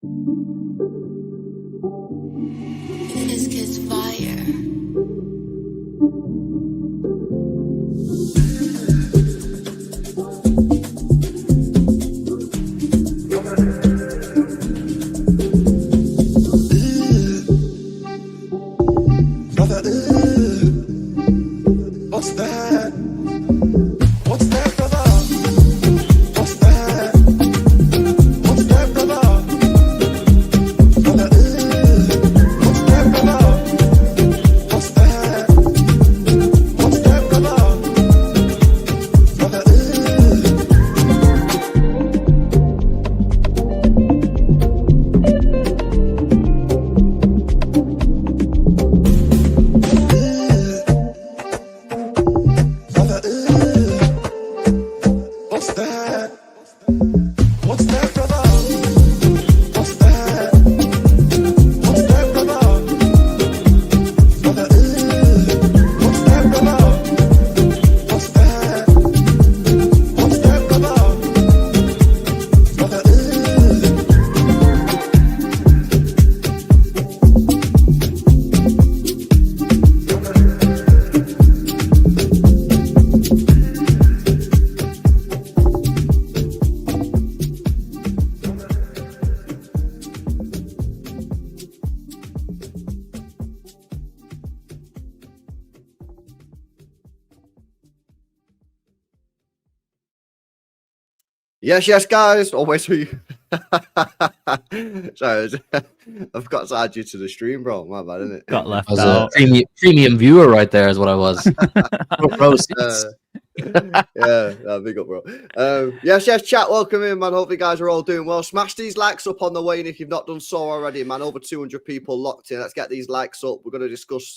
This kid's fire. What's that? What's that, brother? What's that? What's that, brother? Brother, what's that, brother? What's that? What's that, brother? Brother, what's that? What's that, brother? What's that? What's that, brother? Brother, what's that, brother? What's that? What's that, brother? Brother, Yes, guys. Always who you. Sorry, I've got to add you to the stream, bro. My bad, isn't it? Got left I was out. a premium viewer right there is what I was. Row seats. Yeah, big up, bro. Yes, chat. Welcome in, man. Hope you guys are all doing well. Smash these likes up on the way, and if you've not done so already, man, over 200 people locked in. Let's get these likes up. We're going to discuss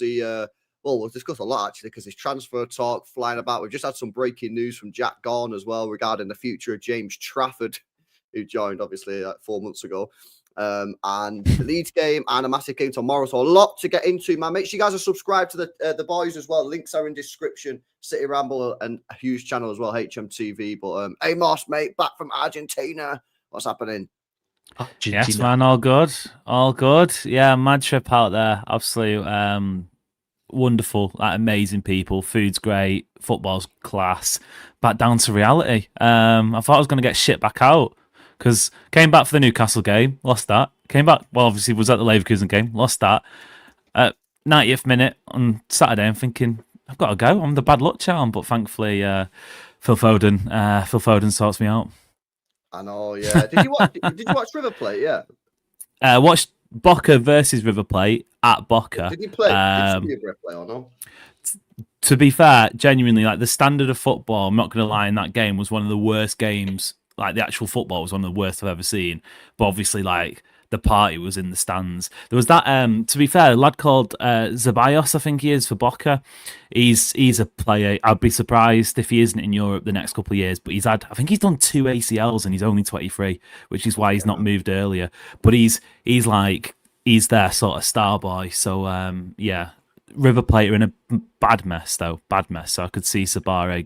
we'll discuss a lot actually because there's transfer talk flying about. We've just had some breaking news from Jack Gorn as well regarding the future of James Trafford, who joined obviously 4 months ago. And the Leeds game and a massive game tomorrow. So a lot to get into, man. Make sure you guys are subscribed to the boys as well. Links are in description. City Ramble and a huge channel as well, HMTV. But Amos, mate, back from Argentina. What's happening? Yes, man, all good. All good. Yeah, mad trip out there. Absolutely wonderful, like amazing people. Food's great, football's class. Back down to reality. I thought I was going to get shit back out because came back for the Newcastle game, lost that. Came back, well, obviously was at the Leverkusen game, lost that. 90th minute on Saturday, I'm thinking I've got to go. I'm the bad luck charm, but thankfully Phil Foden sorts me out. I know, yeah. Did you watch River Plate? Yeah. Watched Boca versus River Plate at Boca. Did you play? Did you River Plate or no? To be fair, genuinely, like the standard of football, I'm not going to lie, in that game was one of the worst games. Like the actual football was one of the worst I've ever seen. But obviously, like the party was in the stands. There was that. To be fair, a lad called Zabayos, I think he is for Boca. He's a player. I'd be surprised if he isn't in Europe the next couple of years. But I think he's done 2 ACLs and he's only 23, which is why he's not moved earlier. But he's their sort of star boy. So yeah, River Plate are in a bad mess though, bad mess. So I could see Sabare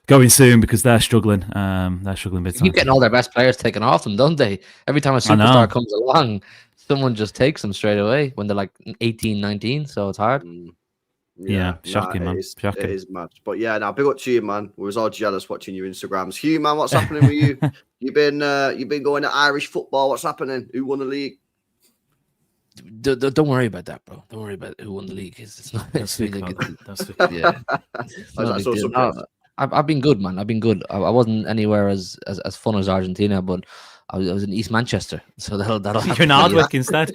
going soon because they're struggling. They're struggling big They time. keep getting all their best players taken off them, don't they? Every time a superstar comes along, someone just takes them straight away when they're like 18, 19. So it's hard. Yeah, shocking, man. Shocking. It is mad. But yeah, now big up to you, man. We was all jealous watching your Instagrams. Hugh, man, what's happening with you? You've been going to Irish football. What's happening? Who won the league? Don't worry about that, bro. Don't worry about who won the league. It's not. It's really good. Yeah. It's not a big deal. No, I've been good, man. I've been good. I wasn't anywhere as fun as Argentina, but I was in East Manchester, so that'll. You're in Hardwick instead.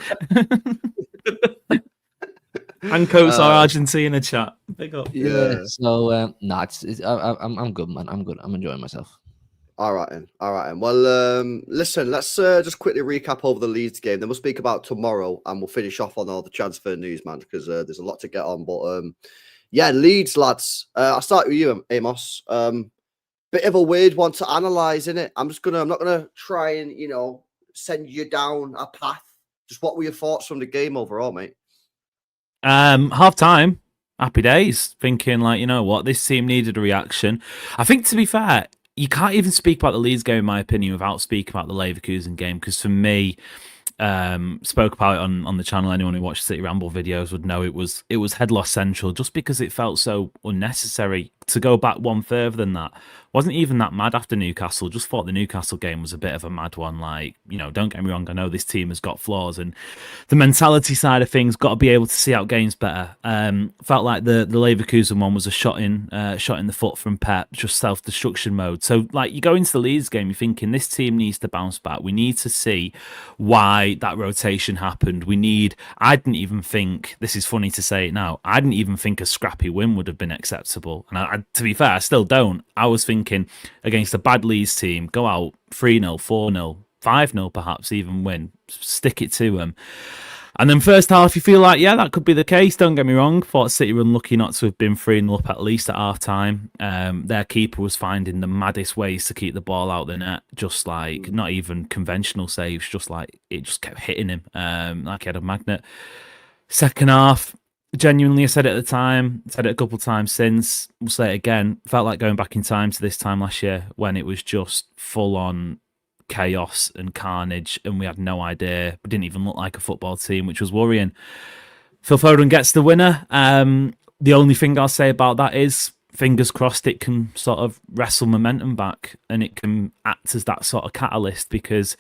And Coats are Argentina chat. Big up. Yeah. So I'm good, man. I'm good. I'm enjoying myself. All right, then. Well, listen, let's just quickly recap over the Leeds game. Then we'll speak about tomorrow, and we'll finish off on all the transfer news, man, because there's a lot to get on. But yeah, Leeds, lads. I'll start with you, Amos. Bit of a weird one to analyse, innit? I'm not gonna try and send you down a path. Just what were your thoughts from the game overall, mate? Half time, happy days. Thinking like, you know what, this team needed a reaction. I think, to be fair, you can't even speak about the Leeds game, in my opinion, without speaking about the Leverkusen game. Because for me, spoke about it on the channel. Anyone who watched City Ramble videos would know it was head loss central, just because it felt so unnecessary. To go back one further than that, wasn't even that mad after Newcastle. Just thought the Newcastle game was a bit of a mad one. Like, don't get me wrong, I know this team has got flaws, and the mentality side of things, got to be able to see out games better. Felt like the Leverkusen one was a shot in the foot from Pep, just self-destruction mode. So like, you go into the Leeds game, you're thinking this team needs to bounce back. We need to see why that rotation happened. I didn't even think, this is funny to say it now, I didn't even think a scrappy win would have been acceptable. And to be fair, I still don't. I was thinking against a bad Leeds team, go out 3-0, 4-0, 5-0 perhaps, even win, stick it to them. And then first half, you feel like, yeah, that could be the case. Don't get me wrong. Thought City were unlucky not to have been 3-0 up at least at half time. Their keeper was finding the maddest ways to keep the ball out the net. Just like, not even conventional saves, just like it just kept hitting him like he had a magnet. Second half, genuinely, I said it at the time, said it a couple of times since, we'll say it again, felt like going back in time to this time last year when it was just full on chaos and carnage, and we had no idea. We didn't even look like a football team, which was worrying. Phil Foden gets the winner. The only thing I'll say about that is, fingers crossed, it can sort of wrestle momentum back and it can act as that sort of catalyst, because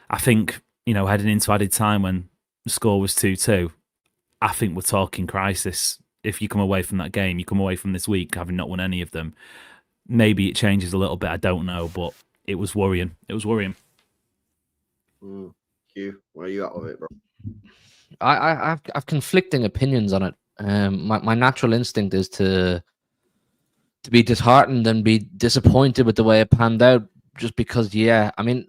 I think, heading into added time when the score was 2-2, I think we're talking crisis. If you come away from that game, you come away from this week having not won any of them. Maybe it changes a little bit, I don't know, but it was worrying. It was worrying. Hugh, where are you at with it, bro? I've conflicting opinions on it. My natural instinct is to be disheartened and be disappointed with the way it panned out, just because, I mean,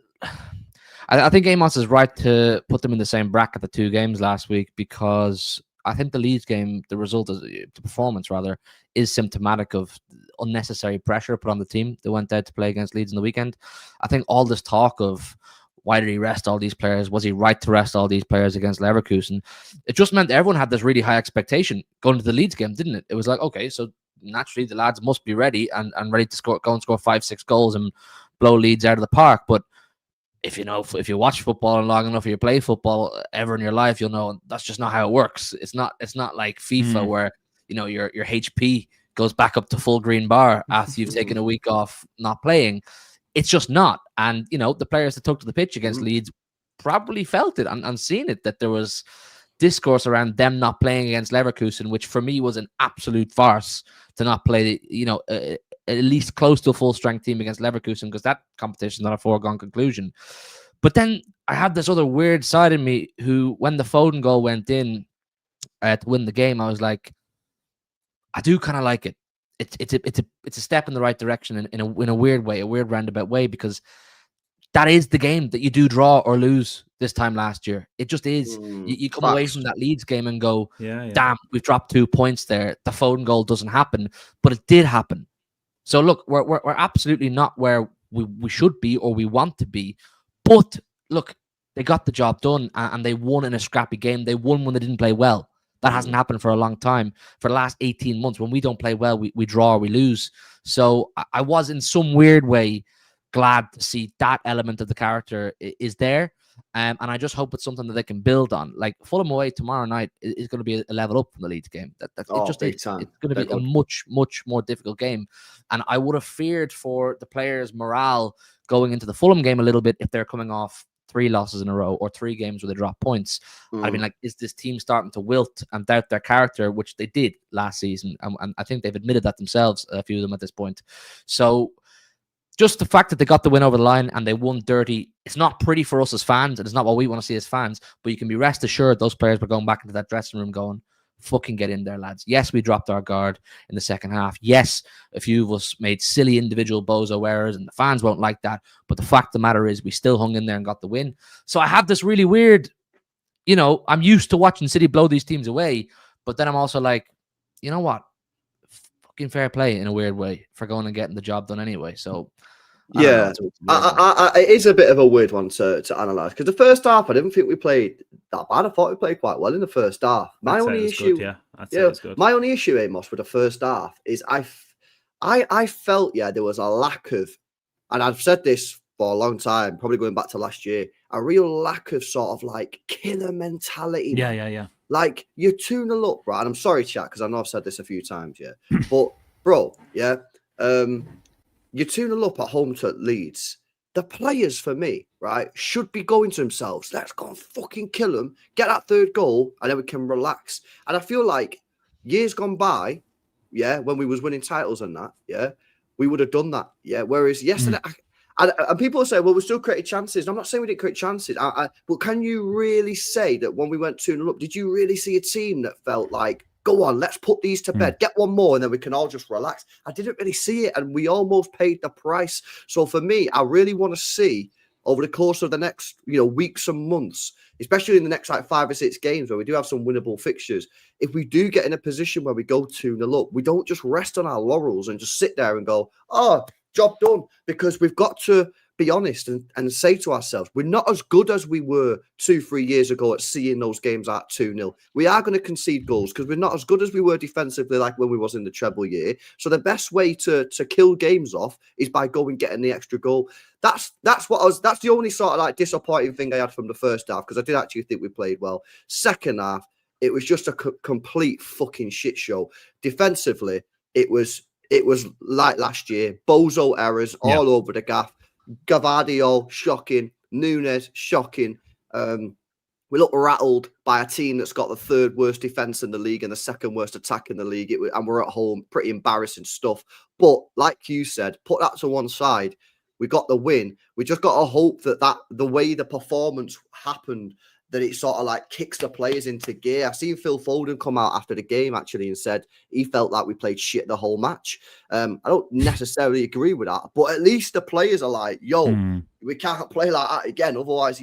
I think Amos is right to put them in the same bracket, the two games last week, because I think the Leeds game, the performance rather, is symptomatic of unnecessary pressure put on the team that went out to play against Leeds in the weekend. I think all this talk of why did he rest all these players? Was he right to rest all these players against Leverkusen? It just meant everyone had this really high expectation going to the Leeds game, didn't it? It was like, okay, so naturally the lads must be ready and ready to go and score 5-6 goals and blow Leeds out of the park. But if you watch football long enough, or you play football ever in your life, you'll know that's just not how it works. It's not like FIFA where your HP goes back up to full green bar after you've taken a week off not playing. It's just not. And the players that took to the pitch against Leeds probably felt it and seen it, that there was discourse around them not playing against Leverkusen, which for me was an absolute farce to not play at least close to a full strength team against Leverkusen, because that competition is not a foregone conclusion. But then I had this other weird side of me who, when the Foden goal went in to win the game, I was like, I do kind of like it. It's a step in the right direction in a weird way, a weird roundabout way, because that is the game that you do draw or lose this time last year. It just is. You come away from that Leeds game and go, damn, we've dropped 2 points there. The Foden goal doesn't happen, but it did happen. So look, we're absolutely not where we should be or we want to be. But look, they got the job done and they won in a scrappy game. They won when they didn't play well. That hasn't happened for a long time. For the last 18 months, when we don't play well, we draw or we lose. So I was in some weird way glad to see that element of the character is there. And I just hope it's something that they can build on. Like Fulham away tomorrow night is going to be a level up from the Leeds game. It's going to be a much, much more difficult game. And I would have feared for the players' morale going into the Fulham game a little bit if they're coming off 3 losses in a row or 3 games where they drop points. I'd been like, is this team starting to wilt and doubt their character, which they did last season? And I think they've admitted that themselves, a few of them at this point. So just the fact that they got the win over the line and they won dirty, it's not pretty for us as fans, and it's not what we want to see as fans, but you can be rest assured those players were going back into that dressing room going, fucking get in there, lads. Yes, we dropped our guard in the second half. Yes, a few of us made silly individual bozo errors, and the fans won't like that. But the fact of the matter is we still hung in there and got the win. So I have this really weird, I'm used to watching City blow these teams away, but then I'm also like, you know what? Fucking fair play in a weird way for going and getting the job done anyway. So yeah, it is a bit of a weird one to analyse, because the first half I didn't think we played that bad. I thought we played quite well in the first half. My only issue, my only issue, Amos, with the first half is I felt there was a lack of and I've said this for a long time, probably going back to last year, a real lack of sort of like killer mentality. Yeah. Like you're 2-0 up, right? And I'm sorry, chat, because I know I've said this a few times, yeah. But bro, yeah, you're 2-0 up at home to Leeds. The players, for me, right, should be going to themselves, let's go and fucking kill them, get that third goal, and then we can relax. And I feel like years gone by, yeah, when we was winning titles and that, yeah, we would have done that, yeah. Whereas yesterday, and people say, well, we still created chances. I'm not saying we didn't create chances, but can you really say that when we went 2-0 up, did you really see a team that felt like, go on, let's put these to bed, get one more, and then we can all just relax? I didn't really see it, and we almost paid the price. So for me, I really want to see over the course of the next, weeks and months, especially in the next like 5 or 6 games where we do have some winnable fixtures, if we do get in a position where we go 2-0 up, we don't just rest on our laurels and just sit there and go, oh, job done, because we've got to be honest and say to ourselves, we're not as good as we were 2-3 years ago at seeing those games at 2-0. We are going to concede goals because we're not as good as we were defensively like when we was in the treble year. So the best way to kill games off is by going getting the extra goal. That's the only sort of like disappointing thing I had from the first half, because I did actually think we played well. Second half, it was just a complete fucking shit show. Defensively, it was like last year, bozo errors all over the gaff. Gavadio, shocking. Nunes, shocking. We look rattled by a team that's got the 3rd worst defense in the league and the 2nd worst attack in the league. And we're at home, pretty embarrassing stuff. But like you said, put that to one side. We got the win. We just got to hope that the way the performance happened, that it sort of like kicks the players into gear. I've seen Phil Foden come out after the game actually and said he felt like we played shit the whole match. I don't necessarily agree with that, but at least the players are like, yo, we can't play like that again. Otherwise,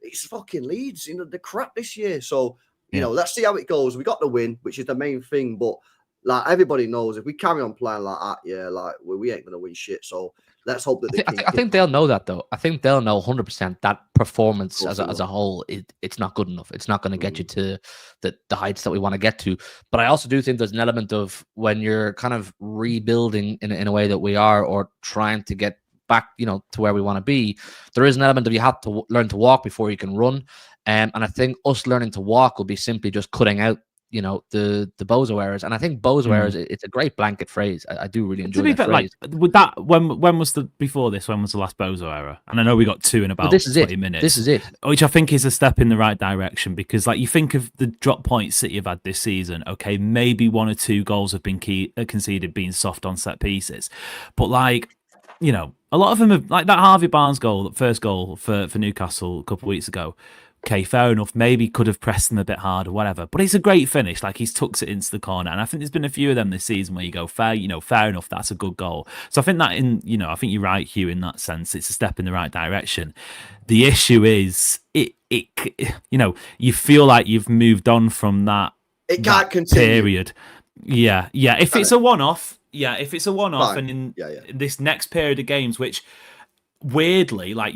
it's fucking Leeds, the crap this year. So, let's see how it goes. We got the win, which is the main thing, but like everybody knows, if we carry on playing like that, yeah, like we ain't going to win shit. So let's hope that I think they'll know that, though. I think they'll know 100% that performance as a whole, it's not good enough. It's not going to get you to the heights that we want to get to. But I also do think there's an element of when you're kind of rebuilding in a way that we are, or trying to get back, to where we want to be, there is an element of you have to learn to walk before you can run. And I think us learning to walk will be simply just cutting out the bozo errors. And I think bozo errors, it's a great blanket phrase. I do really enjoy that phrase. Like, with that, when was before this? When was the last bozo error? And I know we got 2 in about 20 minutes. This is it. Which I think is a step in the right direction, because like you think of the drop points City have had this season. Okay, maybe 1 or 2 goals have been conceded being soft on set pieces, but like, a lot of them have, like that Harvey Barnes goal, that first goal for Newcastle a couple of weeks ago. Okay, fair enough. Maybe could have pressed them a bit harder, whatever. But it's a great finish. Like he's tucks it into the corner, and I think there's been a few of them this season where you go, fair enough. That's a good goal. So I think that I think you're right, Hugh. In that sense, it's a step in the right direction. The issue is, you feel like you've moved on from that. It can't continue. Period. Yeah. If it's a one-off, and in this next period of games, which, weirdly, like,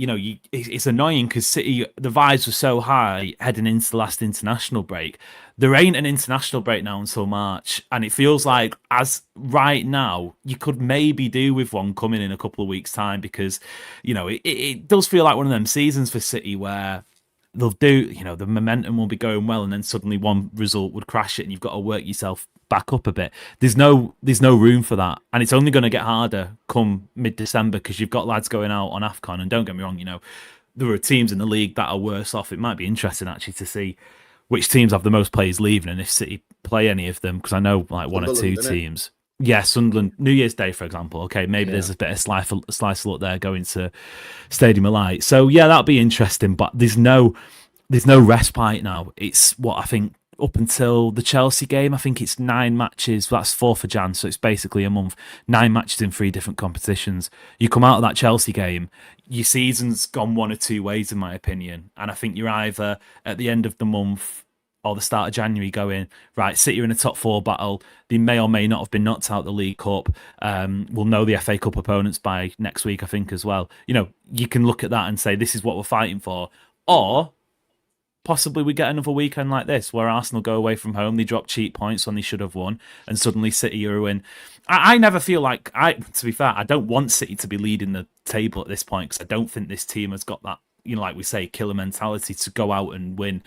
it's annoying because City, the vibes were so high heading into the last international break. There ain't an international break now until March, and it feels like, as right now, you could maybe do with one coming in a couple of weeks' time, because it does feel like one of them seasons for City where they'll do, the momentum will be going well, and then suddenly one result would crash it, and you've got to work yourself back up a bit. There's no room for that, and it's only going to get harder come mid-December, because you've got lads going out on AFCON, and don't get me wrong, there are teams in the league that are worse off. It might be interesting actually to see which teams have the most players leaving, and if City play any of them, because I know like 1 or 2 teams. Yeah, Sunderland, New Year's Day, for example. Okay, maybe there's a bit of slice of luck there going to Stadium of Light. So yeah, that'll be interesting. But there's no respite now. It's what I think up until the Chelsea game. I think it's 9 matches. That's 4th of Jan, so it's basically a month. 9 matches in 3 different competitions. You come out of that Chelsea game, your season's gone 1 or 2 ways, in my opinion. And I think you're either at the end of the month or the start of January going, right, City are in a top 4 battle. They may or may not have been knocked out of the League Cup. We'll know the FA Cup opponents by next week, I think, as well. You can look at that and say, this is what we're fighting for. Or possibly we get another weekend like this where Arsenal go away from home, they drop cheap points when they should have won, and suddenly City are in. I never feel like, to be fair, I don't want City to be leading the table at this point because I don't think this team has got that, like we say, killer mentality to go out and win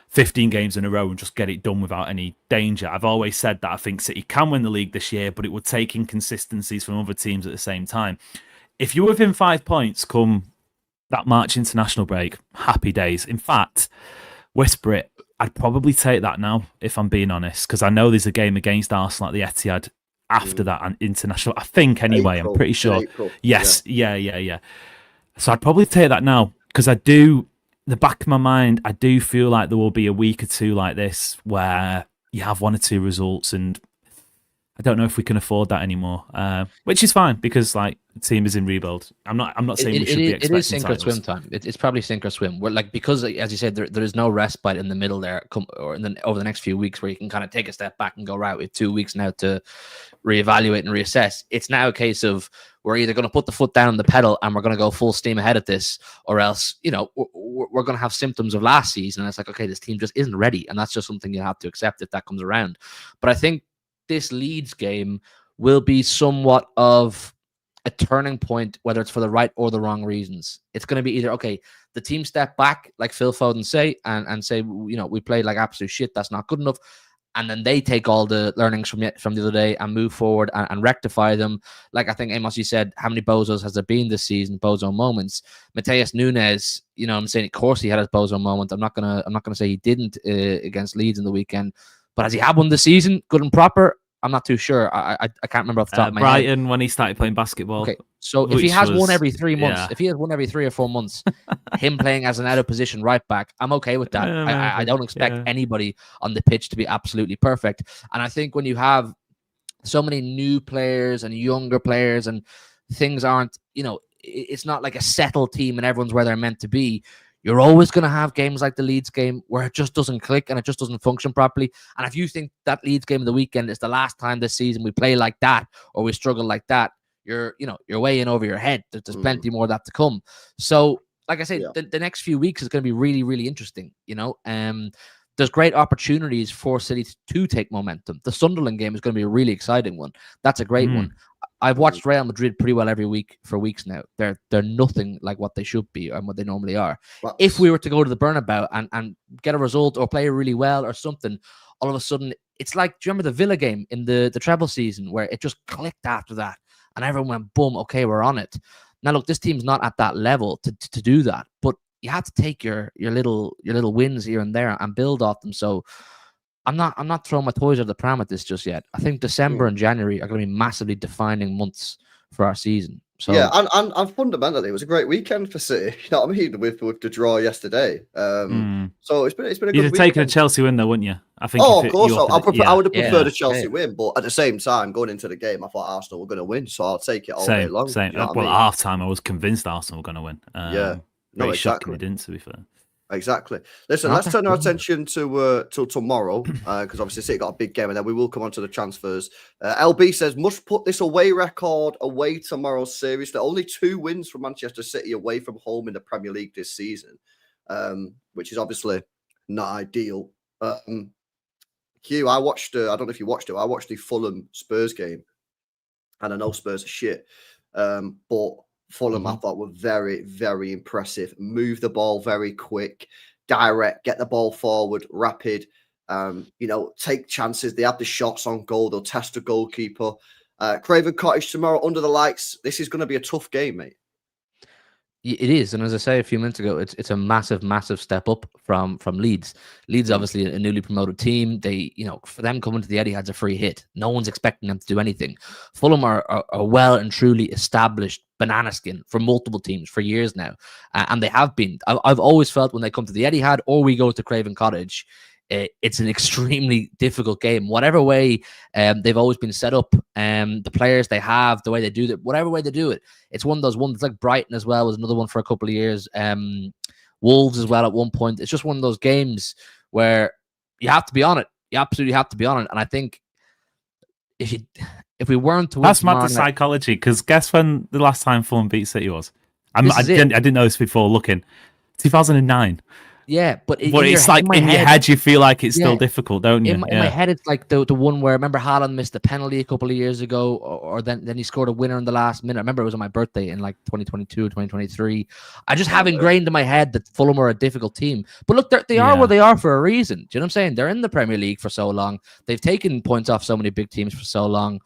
15 games in a row and just get it done without any danger. I've always said that I think City can win the league this year, but it would take inconsistencies from other teams at the same time. If you're within 5 points come that March international break, happy days. In fact, whisper it, I'd probably take that now, if I'm being honest, because I know there's a game against Arsenal at the Etihad after that and international. I think anyway, I'm pretty sure. Yes, yeah. So I'd probably take that now because I do, the back of my mind, I do feel like there will be a week or two like this where you have 1 or 2 results, and I don't know if we can afford that anymore, which is fine because like the team is in rebuild. I'm not saying we should be expecting it is sink titles. or swim time. It's probably sink or swim. We're like, because as you said, there is no respite in the middle there, or over the next few weeks where you can kind of take a step back and go, right, we have 2 weeks now to reevaluate and reassess. It's now a case of we're either going to put the foot down on the pedal and we're going to go full steam ahead at this, or else, we're going to have symptoms of last season. And it's like, okay, this team just isn't ready. And that's just something you have to accept if that comes around. But I think this Leeds game will be somewhat of a turning point, whether it's for the right or the wrong reasons. It's going to be either, okay, the team step back, like Phil Foden say, and say, we played like absolute shit, that's not good enough. And then they take all the learnings from the other day and move forward and rectify them. Like I think Amos, you said, how many bozos has there been this season? Bozo moments. Mateus Nunes, I'm saying, of course he had his bozo moment. I'm not gonna say he didn't against Leeds in the weekend, but has he had one this season, good and proper? I'm not too sure. I can't remember off the top of my head. Brighton when he started playing basketball. Okay, so if he has one every 3 months, if he has one every 3 or 4 months, him playing as an out of position right back, I'm okay with that. I don't expect anybody on the pitch to be absolutely perfect. And I think when you have so many new players and younger players and things aren't, it's not like a settled team and everyone's where they're meant to be. You're always going to have games like the Leeds game where it just doesn't click and it just doesn't function properly. And if you think that Leeds game of the weekend is the last time this season we play like that or we struggle like that, you're way in over your head. There's plenty more of that to come. So, like I said, the next few weeks is going to be really, really interesting. There's great opportunities for City to take momentum. The Sunderland game is going to be a really exciting one. That's a great one. I've watched Real Madrid pretty well every week for weeks now. They're nothing like what they should be and what they normally are. If we were to go to the Bernabeu and get a result or play really well or something, all of a sudden it's like, do you remember the Villa game in the treble season where it just clicked after that and everyone went, boom, okay, we're on it. Now look, this team's not at that level to do that, but you have to take your little wins here and there and build off them. So I'm not throwing my toys out of the pram at this just yet. I think December and January are going to be massively defining months for our season. So yeah, and fundamentally, it was a great weekend for City. You know what I mean? With the draw yesterday. So it's been a good. You'd have taken a Chelsea win though, wouldn't you? I think. Oh, of course. I would have preferred a Chelsea win, but at the same time, going into the game, I thought Arsenal were going to win, so I'll take it all day long. Same. You know well, at half time, I was convinced Arsenal were going to win. No, shocking they didn't. To be fair. Exactly. Listen, let's turn our attention to tomorrow because obviously City got a big game, and then we will come on to the transfers. LB says must put this away record away tomorrow's series. There are only 2 wins for Manchester City away from home in the Premier League this season, which is obviously not ideal. Hugh, I watched. I don't know if you watched it. I watched the Fulham Spurs game, and I know Spurs are shit, but Fulham, I thought, were very, very impressive. Move the ball very quick, direct, get the ball forward, rapid, take chances. They have the shots on goal. They'll test the goalkeeper. Craven Cottage tomorrow under the lights. This is going to be a tough game, mate. It is, and as I say a few minutes ago, it's a massive, massive step up from Leeds. Leeds, obviously, a newly promoted team. They, for them coming to the Etihad's a free hit. No one's expecting them to do anything. Fulham are well and truly established banana skin for multiple teams for years now, and they have been. I've always felt when they come to the Etihad or we go to Craven Cottage, it's an extremely difficult game. Whatever way they've always been set up, the players they have, the way they do it, whatever way they do it, it's one of those ones. It's like Brighton as well was another one for a couple of years. Wolves as well at one point. It's just one of those games where you have to be on it. You absolutely have to be on it. And I think if we weren't to win, that's mad the psychology. Because guess when the last time Fulham beat City was? I didn't know this before looking. 2009. but But it's like in your head, you feel like it's still difficult, don't you? In my head, it's like the one where, remember, Haaland missed a penalty a couple of years ago, or then he scored a winner in the last minute. I remember it was on my birthday in like 2022, 2023. I just have ingrained in my head that Fulham are a difficult team. But look, they are where they are for a reason. Do you know what I'm saying? They're in the Premier League for so long. They've taken points off so many big teams for so long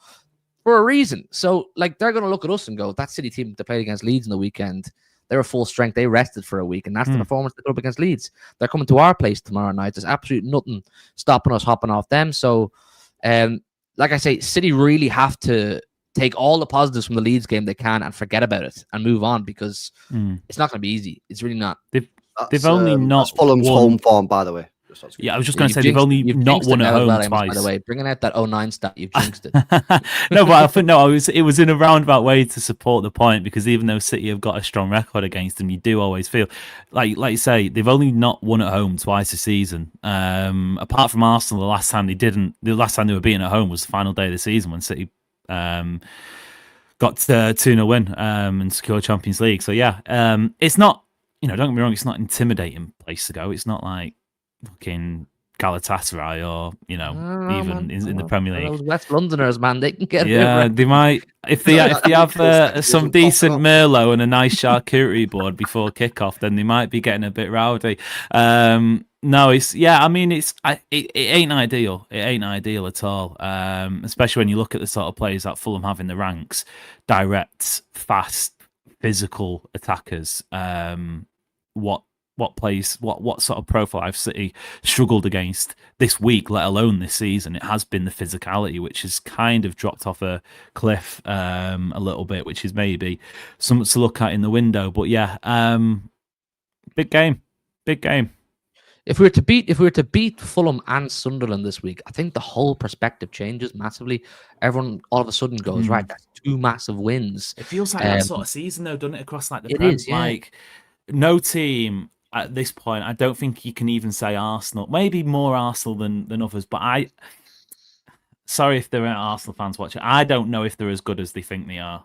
for a reason. So, like, they're going to look at us and go, that City team that played against Leeds in the weekend, they were full strength. They rested for a week, and that's the performance they put up against Leeds. They're coming to our place tomorrow night. There's absolutely nothing stopping us hopping off them. So, like I say, City really have to take all the positives from the Leeds game they can and forget about it and move on, because it's not going to be easy. It's really not. They've only not Fulham's home form, by the way. Yeah, I was just going to say they've only not won at home twice. By the way, bringing out that 09 stat, you've jinxed it. No, but I think it was in a roundabout way to support the point, because even though City have got a strong record against them, you do always feel like you say, they've only not won at home twice a season. Apart from Arsenal, the last time they were beaten at home was the final day of the season when City got 2-0 win and secured Champions League. So yeah, it's not, don't get me wrong, it's not an intimidating place to go. It's not like fucking Galatasaray or even in the Premier League. Those West Londoners, man, they can get they might if they have some decent Merlot and a nice charcuterie board before kickoff, then they might be getting a bit rowdy. No, it ain't ideal. It ain't ideal at all. Especially when you look at the sort of players that Fulham have in the ranks, direct, fast, physical attackers. What sort of profile I've City struggled against this week, let alone this season. It has been the physicality, which has kind of dropped off a cliff a little bit, which is maybe something to look at in the window. But yeah, big game. If we were to beat Fulham and Sunderland this week, I think the whole perspective changes massively. Everyone all of a sudden goes, right, that's 2 massive wins. It feels like that sort of season, though, doesn't it? Across like the it Prem, is, yeah. Like no team at this point, I don't think you can even say Arsenal. Maybe more Arsenal than others, but sorry if there are Arsenal fans watching. I don't know if they're as good as they think they are.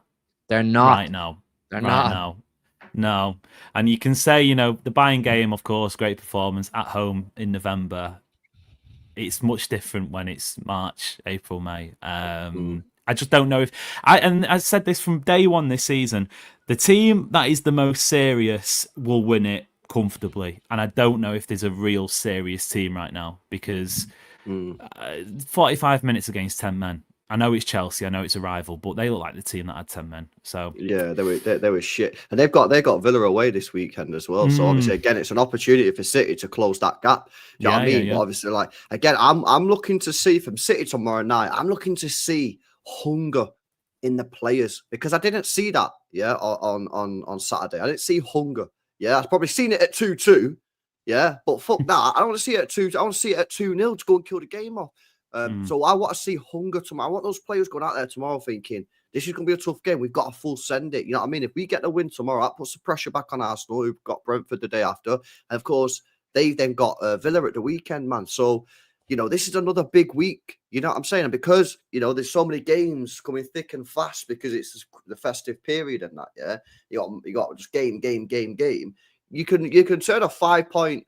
They're not. Right now. They're right not. Now. No. And you can say, the Bayern game, of course, great performance at home in November. It's much different when it's March, April, May. I just don't know if and I said this from day one this season, the team that is the most serious will win it comfortably. And I don't know if there's a real serious team right now, because 45 minutes against 10 men. I know it's Chelsea, I know it's a rival, but they look like the team that had 10 men. So yeah, they were shit, and they've got Villa away this weekend as well. So obviously, again, it's an opportunity for City to close that gap. Do you know what I mean? Yeah. But obviously, like again, I'm looking to see from City tomorrow night. I'm looking to see hunger in the players, because I didn't see that. Yeah, on Saturday, I didn't see hunger. Yeah, I've probably seen it at 2-2. Yeah, but fuck that. I don't want to see it at 2. I want to see it at 2-0 to go and kill the game off. So I want to see hunger tomorrow. I want those players going out there tomorrow thinking, this is going to be a tough game. We've got to full send it. You know what I mean? If we get the win tomorrow, that puts the pressure back on Arsenal, who've got Brentford the day after. And of course, they've then got Villa at the weekend, man. So, this is another big week. You know what I'm saying? And because, there's so many games coming thick and fast because it's the festive period and that, yeah? You got just game. You can turn a 5-point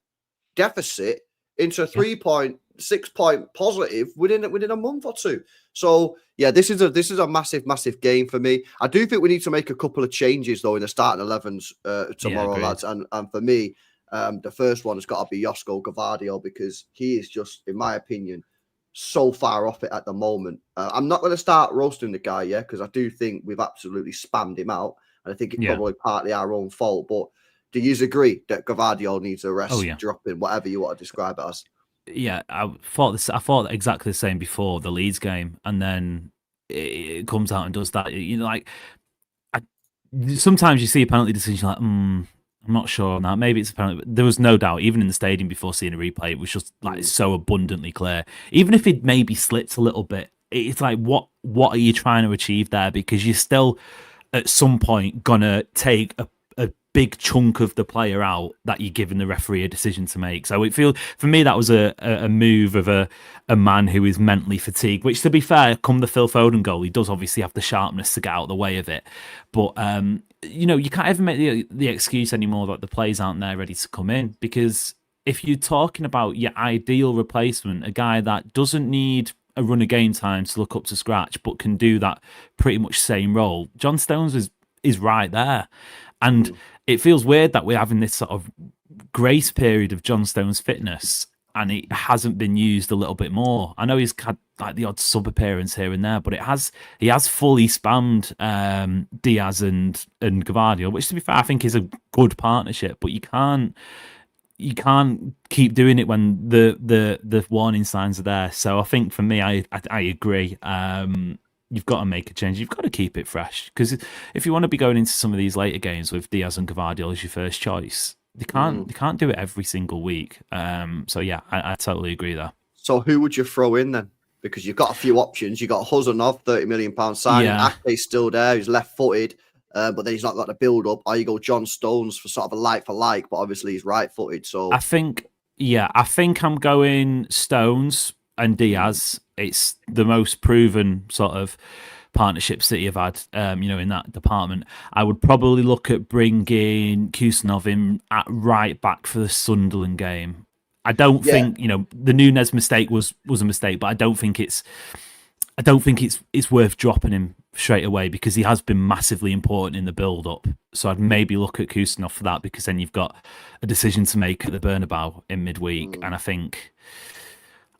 deficit into a 3.6-point positive within a month or two. So yeah, this is a massive game for me. I do think we need to make a couple of changes though in the starting 11s tomorrow, lads. And for me, the first one has got to be Josko Gvardiol, because he is just, in my opinion, so far off it at the moment. I'm not going to start roasting the guy, because I do think we've absolutely spammed him out, and I think it's probably partly our own fault. But do you agree that Gvardiol needs a rest, dropping, whatever you want to describe it as? Yeah, I thought exactly the same before the Leeds game, and then it comes out and does that. Sometimes you see a penalty decision, like, I'm not sure on that. Maybe it's a penalty. But there was no doubt, even in the stadium before seeing a replay, it was just like so abundantly clear. Even if it maybe slipped a little bit, it's like, what are you trying to achieve there? Because you're still at some point gonna take a big chunk of the player out that you're giving the referee a decision to make. So it feels, for me, that was a move of a man who is mentally fatigued, which, to be fair, come the Phil Foden goal, he does obviously have the sharpness to get out of the way of it. But, you can't ever make the excuse anymore that the players aren't there ready to come in, because if you're talking about your ideal replacement, a guy that doesn't need a run of game time to look up to scratch, but can do that pretty much same role, John Stones is right there. And it feels weird that we're having this sort of grace period of John Stones' fitness, and it hasn't been used a little bit more. I know he's had like the odd sub appearance here and there, but he has fully spammed Diaz and Gavardio, which to be fair, I think is a good partnership. But you can't keep doing it when the warning signs are there. So I think for me, I agree. You've got to make a change. You've got to keep it fresh, because if you want to be going into some of these later games with Diaz and Gavardio as your first choice, they can't do it every single week. So yeah, I totally agree there. So who would you throw in then? Because you've got a few options. You've got Huzanov, £30 million signing. Yeah. Ake's still there. He's left-footed, but then he's not got the build-up. Or you go John Stones for sort of a like for like, but obviously he's right-footed. So I think I'm going Stones and Diaz. It's the most proven sort of partnership City have had, in that department. I would probably look at bringing Kusanov in at right back for the Sunderland game. I don't think the Núñez mistake was a mistake, but I don't think it's worth dropping him straight away, because he has been massively important in the build-up. So I'd maybe look at Kusanov for that, because then you've got a decision to make at the Bernabeu in midweek, and I think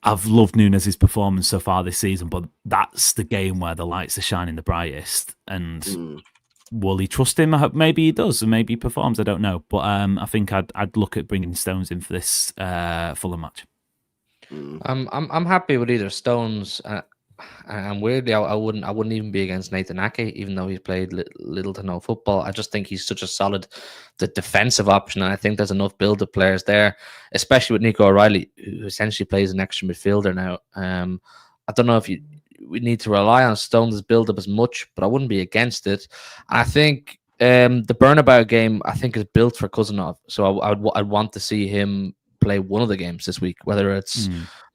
I've loved Núñez's performance so far this season, but that's the game where the lights are shining the brightest. And will he trust him? I hope maybe he does, and maybe he performs. I don't know, but I think I'd look at bringing Stones in for this Fulham match. I'm happy with either Stones, and weirdly, I wouldn't even be against Nathan Ake, even though he's played little to no football. I just think he's such a solid defensive option, and I think there's enough build-up players there, especially with Nico O'Reilly, who essentially plays an extra midfielder now. I don't know if we need to rely on Stones' build-up as much, but I wouldn't be against it. I think the Bernabeu game, I think, is built for Kusanov, so I'd want to see him play one of the games this week, whether it's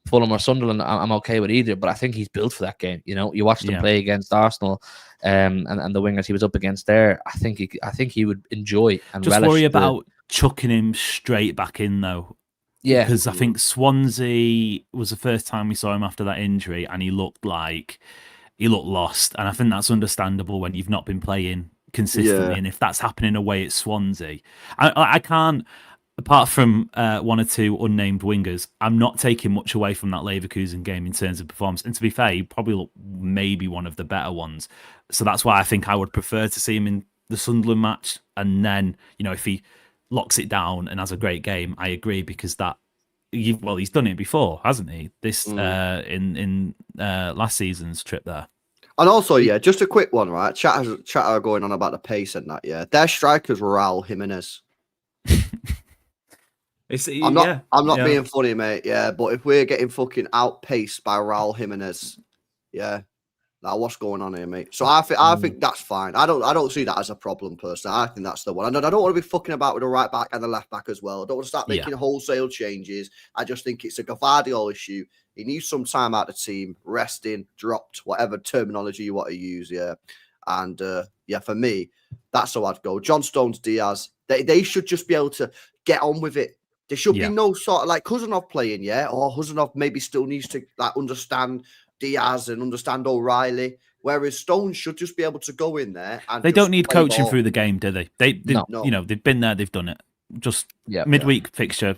Fulham or Sunderland. I'm okay with either, but I think he's built for that game. You watched him play against Arsenal, and the wingers he was up against there. I think he would enjoy and just worry about chucking him straight back in though. Yeah, because I think Swansea was the first time we saw him after that injury, and he looked lost, and I think that's understandable when you've not been playing consistently, and if that's happening away at Swansea, I can't. Apart from one or two unnamed wingers, I'm not taking much away from that Leverkusen game in terms of performance. And to be fair, he probably looked maybe one of the better ones. So that's why I think I would prefer to see him in the Sunderland match. And then, if he locks it down and has a great game, I agree, because he's done it before, hasn't he? This in last season's trip there. And also, just a quick one, right? Chat are going on about the pace and that. Their strikers were Raul Jimenez. I'm not being funny, mate. But if we're getting fucking outpaced by Raul Jimenez, what's going on here, mate? So I think that's fine. I don't see that as a problem personally. I think that's the one. I don't want to be fucking about with the right back and the left back as well. I don't want to start making wholesale changes. I just think it's a Gavardio issue. He needs some time out of the team, resting, dropped, whatever terminology you want to use. And for me, that's how I'd go. John Stones, Diaz, they should just be able to get on with it. There should be no sort of like Kusanov playing, or Huzanov maybe still needs to understand Diaz and understand O'Reilly, whereas Stones should just be able to go in there and they don't need coaching through the game, do they? They've been there, they've done it. Just midweek fixture,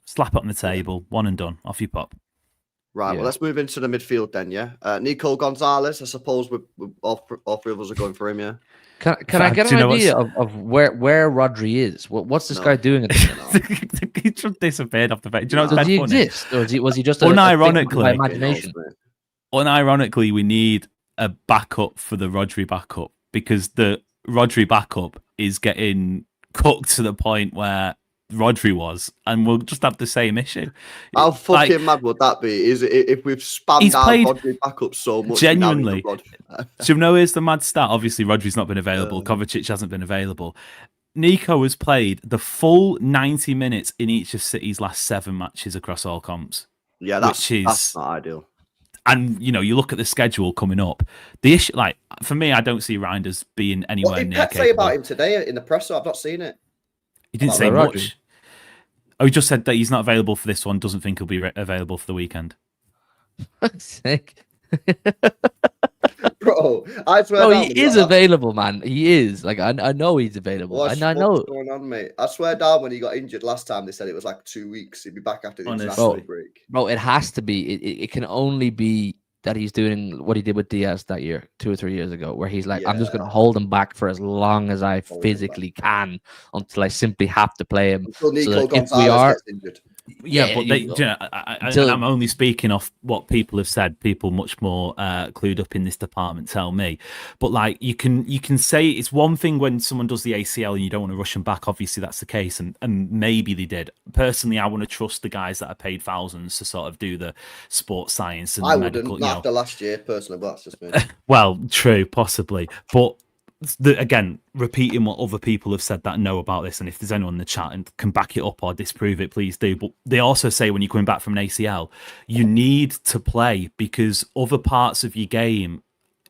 slap it on the table, one and done, off you pop. Right, well, let's move into the midfield then, Nico Gonzalez, I suppose all three of us are going for him, Can I get an idea of where Rodri is? What's this guy doing at the minute? He just disappeared off the face. Do you know does he exist? Or was he just unironically, imagination? Unironically, we need a backup for the Rodri backup, because the Rodri backup is getting cooked to the point where Rodri was, and we'll just have the same issue. How fucking mad would that be? Is it if we've spammed our Rodri backup so much? Genuinely. So here's the mad stat. Obviously, Rodri's not been available. Kovacic hasn't been available. Nico has played the full 90 minutes in each of City's last 7 matches across all comps. Yeah, that's not ideal. And you look at the schedule coming up. The issue, for me, I don't see Reijnders being anywhere near. What did Pep say about him today in the presser? I've not seen it. He didn't say much. Oh, he just said that he's not available for this one. Doesn't think he'll be available for the weekend. Fuck's sake. Bro, I swear. No, he is available, man. He is. Like, I know he's available. I know. What's going on, mate? I swear down when he got injured last time, they said it was like 2 weeks. He'd be back after the international break. Bro, it has to be. It can only be that he's doing what he did with Diaz that year, 2 or 3 years ago, where he's like, I'm just going to hold him back for as long as I physically can until I simply have to play him. Until Nico Gonzalez gets injured. Yeah, but I'm only speaking off what people have said. People much more clued up in this department tell me. But like you can say it's one thing when someone does the ACL and you don't want to rush them back. Obviously, that's the case, and maybe they did. Personally, I want to trust the guys that are paid thousands to sort of do the sports science and I the medical. Wouldn't after last year, personally, but that's just me. Well, true, possibly, but. Again, repeating what other people have said that know about this, and if there's anyone in the chat and can back it up or disprove it, please do. But they also say when you're coming back from an ACL, you need to play because other parts of your game,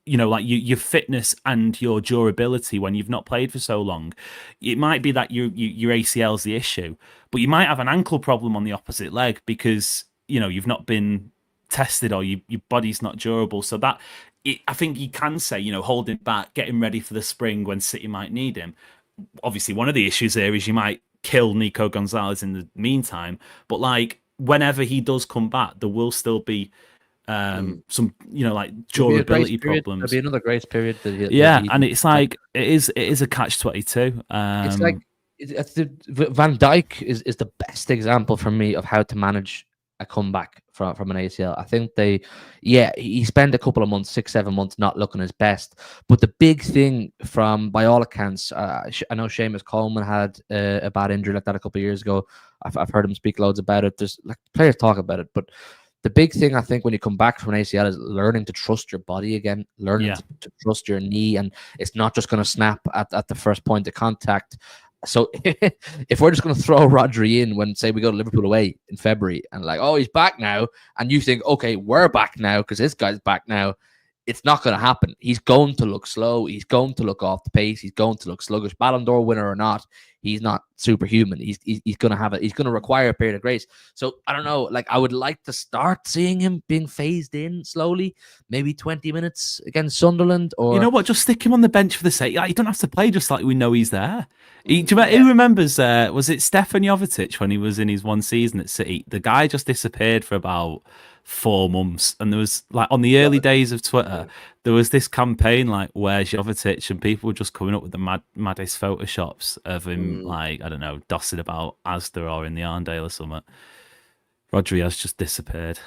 like your fitness and your durability when you've not played for so long, it might be that your ACL is the issue, but you might have an ankle problem on the opposite leg because you've not been tested or your body's not durable. So that. I think you can say, holding back, getting ready for the spring when City might need him. Obviously, one of the issues here is you might kill Nico Gonzalez in the meantime. But like whenever he does come back, there will still be some, like durability problems. There'll be another grace period. And it's like it is a catch-22. It's like Van Dijk is the best example for me of how to manage a comeback from an ACL. I think he spent a couple of months, 6-7 months, not looking his best. But the big thing by all accounts, I know Seamus Coleman had a bad injury like that a couple of years ago. I've heard him speak loads about it. There's like players talk about it, but the big thing I think when you come back from an ACL is learning to trust your body again, learning to trust your knee, and it's not just going to snap at the first point of contact. So if we're just going to throw Rodri in when, say, we go to Liverpool away in February and like, oh, he's back now, and you think, okay, we're back now because this guy's back now, it's not going to happen. He's going to look slow. He's going to look off the pace. He's going to look sluggish. Ballon d'Or winner or not, he's not superhuman. He's going to he's going to require a period of grace. So I don't know. Like I would like to start seeing him being phased in slowly, maybe 20 minutes against Sunderland. Or you know what? Just stick him on the bench for the sake. Like, you don't have to play just like we know he's there. Who remembers? Was it Stefan Jovetic when he was in his one season at City? The guy just disappeared for about 4 months, and there was like on the early days of Twitter, there was this campaign like "Where's Jovetic?" and people were just coming up with the maddest photoshops of him, like I don't know, dossing about Asda or in the Arndale or something. Rodri has just disappeared.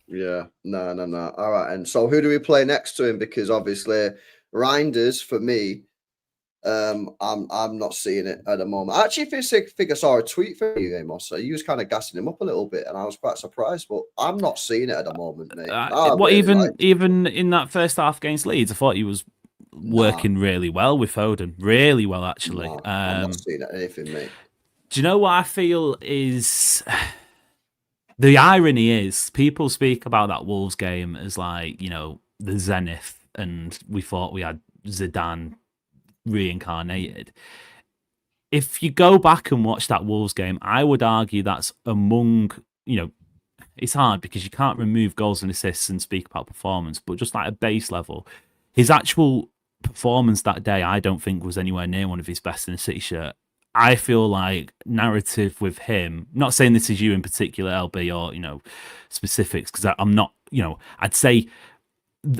Yeah, no. All right, and so who do we play next to him? Because obviously, Reijnders for me. I'm not seeing it at the moment. I actually think I saw a tweet from you, Amos. So you was kind of gassing him up a little bit, and I was quite surprised. But I'm not seeing it at the moment, mate. Even in that first half against Leeds, I thought he was working really well with Foden, really well actually. I'm not seeing anything, mate. Do you know what I feel is? The irony is, people speak about that Wolves game as like the zenith, and we thought we had Zidane reincarnated. If you go back and watch that Wolves game, I would argue that's among, it's hard because you can't remove goals and assists and speak about performance, but just like a base level, his actual performance that day, I don't think was anywhere near one of his best in a City shirt. I feel like narrative with him, not saying this is you in particular, LB, or, specifics, because I'm not, I'd say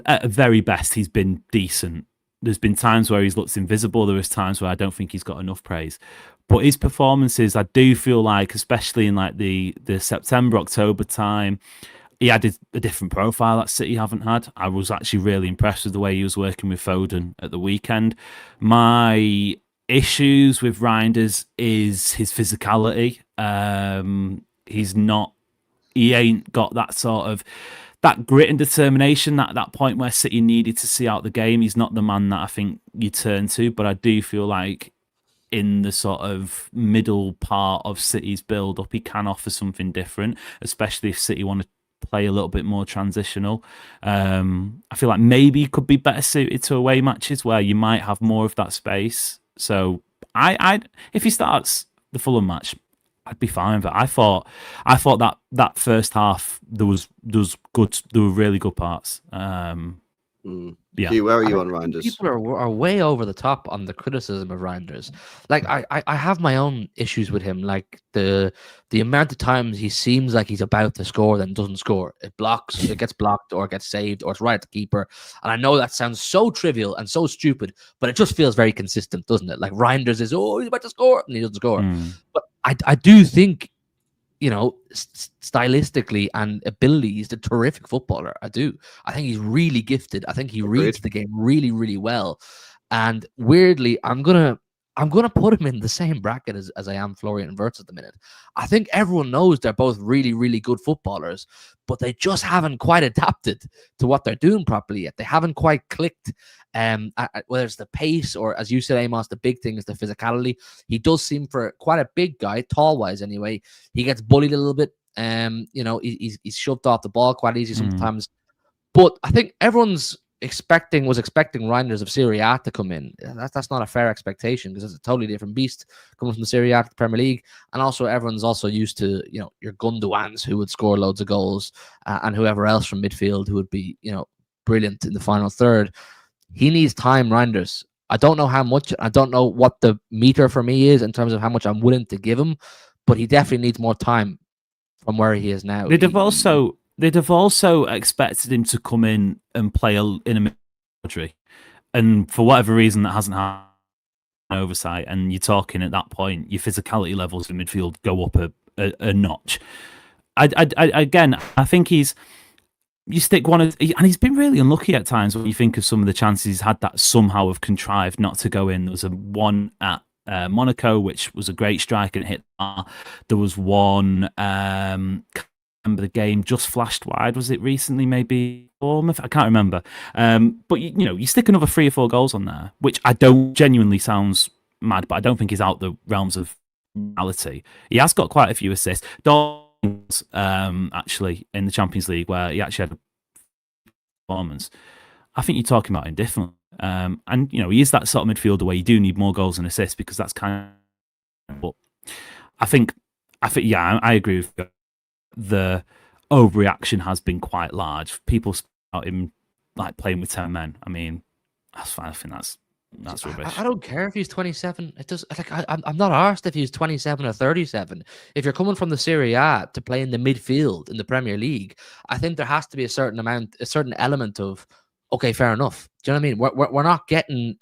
at very best, he's been decent. There's been times where he's looked invisible. There was times where I don't think he's got enough praise. But his performances, I do feel like, especially in like the September, October time, he had a different profile that City haven't had. I was actually really impressed with the way he was working with Foden at the weekend. My issues with Reijnders is his physicality. He ain't got that sort of that grit and determination at that point where City needed to see out the game. He's not the man that I think you turn to, but I do feel like in the sort of middle part of City's build-up, he can offer something different, especially if City want to play a little bit more transitional. I feel like maybe he could be better suited to away matches where you might have more of that space. So if he starts the Fulham match, I'd be fine. But I thought that first half there was really good parts. Yeah. Hugh, where are you on Reijnders? People are way over the top on the criticism of Reijnders. Like I have my own issues with him. Like the amount of times he seems like he's about to score then doesn't score. It gets blocked or it gets saved or it's right at the keeper. And I know that sounds so trivial and so stupid, but it just feels very consistent, doesn't it? Like Reijnders is he's about to score and he doesn't score. But I do think, stylistically and ability, he's a terrific footballer. I do. I think he's really gifted. I think he reads the game really, really well. And weirdly, I'm gonna put him in the same bracket as I am Florian Wirtz at the minute. I think everyone knows they're both really, really good footballers, but they just haven't quite adapted to what they're doing properly yet. They haven't quite clicked. Whether it's the pace or, as you said, Amos, the big thing is the physicality. He does seem, for quite a big guy, tall wise anyway, he gets bullied a little bit. He's shoved off the ball quite easy sometimes. But I think everyone's was expecting Reijnders of Serie A to come in. That's not a fair expectation because it's a totally different beast coming from the Serie A to the Premier League. And also everyone's also used to, your Gundogan's who would score loads of goals and whoever else from midfield who would be, brilliant in the final third. He needs time, Reijnders. I don't know how much. I don't know what the meter for me is in terms of how much I'm willing to give him, but he definitely needs more time from where he is now. They'd have also expected him to come in and play in a Rodri, and for whatever reason that hasn't happened. Oversight, and you're talking at that point, your physicality levels in midfield go up a notch. Again, I think you stick one, and he's been really unlucky at times when you think of some of the chances he's had that somehow have contrived not to go in. There was a one at Monaco, which was a great strike and hit. There was one. Remember the game just flashed wide. Was it recently? Maybe Bournemouth. I can't remember. But you stick another 3 or 4 goals on there, which I don't genuinely sounds mad, but I don't think is out the realms of reality. He has got quite a few assists. Actually in the Champions League where he actually had a performance. I think you're talking about him differently. And he is that sort of midfielder where you do need more goals and assists because that's kind of. But I think yeah, I agree with you. The overreaction has been quite large. People about him like playing with 10 men. I mean, that's fine. I think that's rubbish. I don't care if he's 27. It does. Like I'm not arsed if he's 27 or 37. If you're coming from the Serie A to play in the midfield in the Premier League, I think there has to be a certain element of okay, fair enough. Do you know what I mean? We're not getting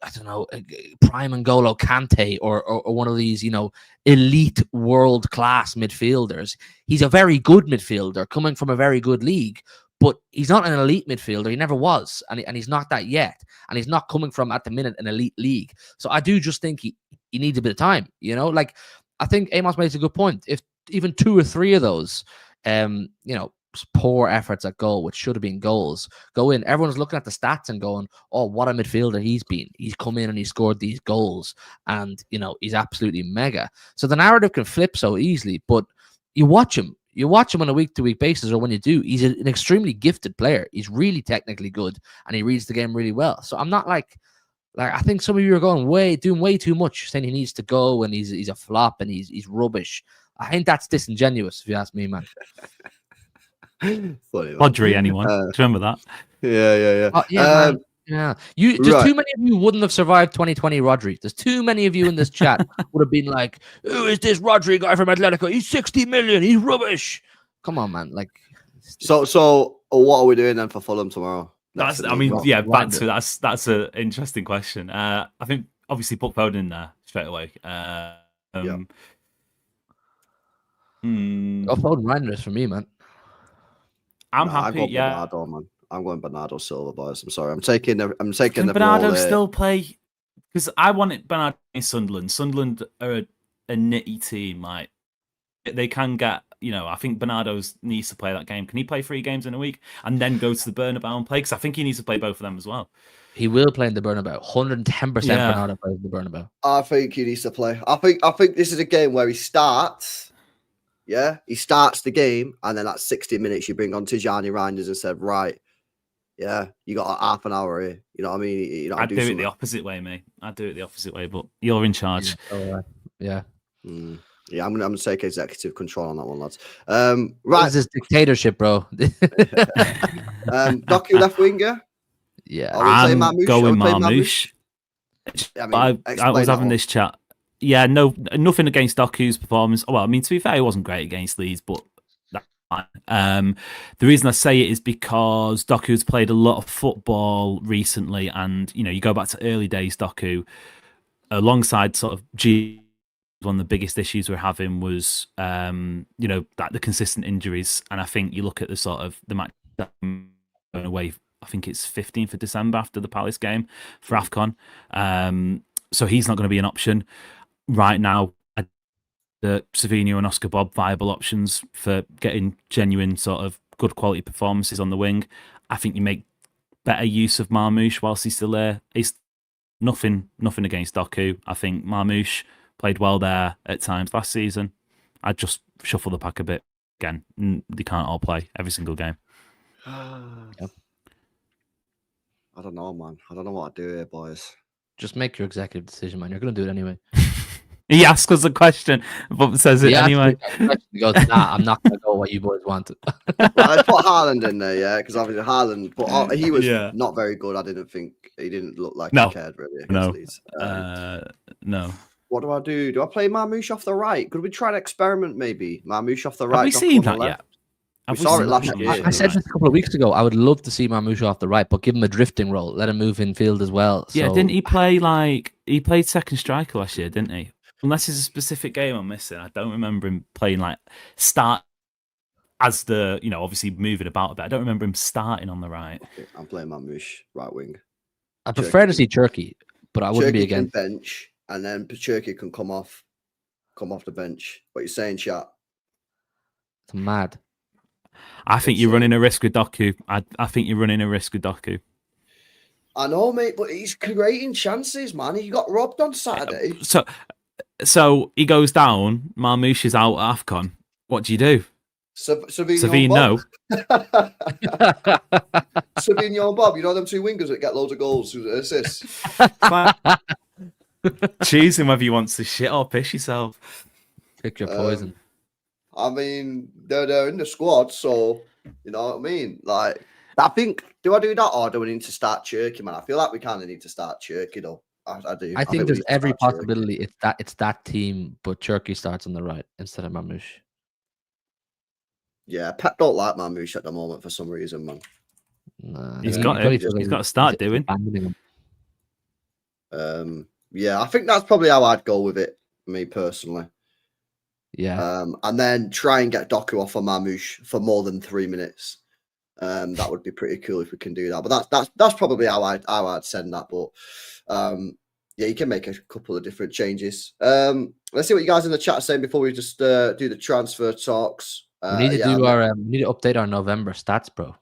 I don't know, Prime N'Golo Kante or one of these, elite world-class midfielders. He's a very good midfielder coming from a very good league, but he's not an elite midfielder. He never was, and he's not that yet. And he's not coming from, at the minute, an elite league. So I do just think he needs a bit of time, Like, I think Amos makes a good point. If even 2 or 3 of those, poor efforts at goal, which should have been goals, go in. Everyone's looking at the stats and going, "Oh, what a midfielder he's been! He's come in and he scored these goals, and he's absolutely mega." So the narrative can flip so easily. But you watch him on a week-to-week basis, or when you do, he's an extremely gifted player. He's really technically good, and he reads the game really well. So I'm not like I think some of you are doing way too much, saying he needs to go and he's a flop and he's rubbish. I think that's disingenuous, if you ask me, man. Funny, Rodri, anyone? Do you remember that? Yeah. Yeah. There's too many of you wouldn't have survived 2020 Rodri. There's too many of you in this chat would have been like, "Who is this Rodri guy from Atletico? He's 60 million. He's rubbish." Come on, man. Like, so what are we doing then for Fulham tomorrow? Back to that's an interesting question. I think obviously put Foden in there straight away. Foden Reijnders for me, man. I'm happy. Bernardo, man. I'm going Bernardo Silva, boys. I'm sorry. I'm taking the Bernardo still play because I wanted Bernardo in Sunderland. Sunderland are a nitty team. Like they can get. I think Bernardo needs to play that game. Can he play 3 games in a week and then go to the Bernabeu and play? Because I think he needs to play both of them as well. He will play in the Bernabeu. 110% Bernardo plays in the Bernabeu. I think he needs to play. I think this is a game where he starts. Yeah, he starts the game, and then at 60 minutes, you bring on Tijani Reijnders and said, right, yeah, you got half an hour here. You know what I mean? I'd do it the opposite way, mate. I'd do it the opposite way, but you're in charge. Yeah. Yeah, I'm gonna take executive control on that one, lads. What Right, is this dictatorship, bro? Doku left winger. Yeah, Are we playing I'm Mamouche? going Are we playing Marmouche. I But mean, I was explain that having one. this chat. Yeah, nothing against Doku's performance. Well, I mean, to be fair, he wasn't great against Leeds, but that's fine. The reason I say it is because Doku's played a lot of football recently, and you go back to early days Doku, alongside sort of G. One of the biggest issues we're having was, that the consistent injuries, and I think you look at the sort of the match going away. I think it's 15th of December after the Palace game for AFCON. So he's not going to be an option right now. The Semenyo and Oscar Bob viable options for getting genuine sort of good quality performances on the wing. I think you make better use of Marmouche whilst he's still there. It's nothing against Doku. I think Marmouche played well there at times last season. I'd just shuffle the pack a bit. Again, they can't all play every single game. Yep. I don't know, man. I don't know what to do here, boys. just make your executive decision, man. You're going to do it anyway. He asks us a question, but says it anyway. He goes, nah, I'm not going to go what you boys want. I put Haaland in there, yeah, because obviously Haaland, but he was Yeah. not very good. I didn't think he didn't look like No. he cared really against No. Leeds. No. What do I do? Do I play Marmouche off the right? Could we try an experiment maybe? Marmouche off the right. Have we Doku seen on the that left? yet? We Have saw seen it that last yet? year. I said this a couple of weeks ago. I would love to see Marmouche off the right, but give him a drifting role. Let him move in field as well. Yeah, So, didn't he play he played second striker last year, didn't he? Unless it's a specific game I'm missing. I don't remember him playing start as the, obviously moving about a bit. I don't remember him starting on the right. Okay, I'm playing Marmouche right wing. I prefer to see Turkey, but I wouldn't be Cherki against. can bench, and then Cherki can come off the bench. What you saying, chat? It's mad. I think you're running a risk with Doku. I think you're running a risk with Doku. I know, mate, but he's creating chances, man. He got robbed on Saturday. So he goes down. Marmouche is out at AFCON. What do you do? Semenyo no. Semenyo and Bob, you know them two wingers that get loads of goals, assists. Choosing whether you want to shit or piss yourself. Pick your poison. I mean, they're in the squad, so you know what I mean. Like, I think, do I do that or do we need to start Cherki, man? I feel like we kind of need to start Cherki, though. I do. I think we there's need to every start Cherki. possibility it's that team, but Turkey starts on the right instead of Marmouche. Yeah, Pep don't like Marmouche at the moment for some reason, man. Nah, He's got to start doing. abandoning him. Yeah, I think that's probably how I'd go with it, me personally. Yeah. And then try and get Doku off of Marmouche for more than 3 minutes. That would be pretty cool if we can do that. But that's probably how I'd send that. But yeah, you can make a couple of different changes. Let's see what you guys in the chat are saying before we just do the transfer talks. We need to we need to update our November stats, bro.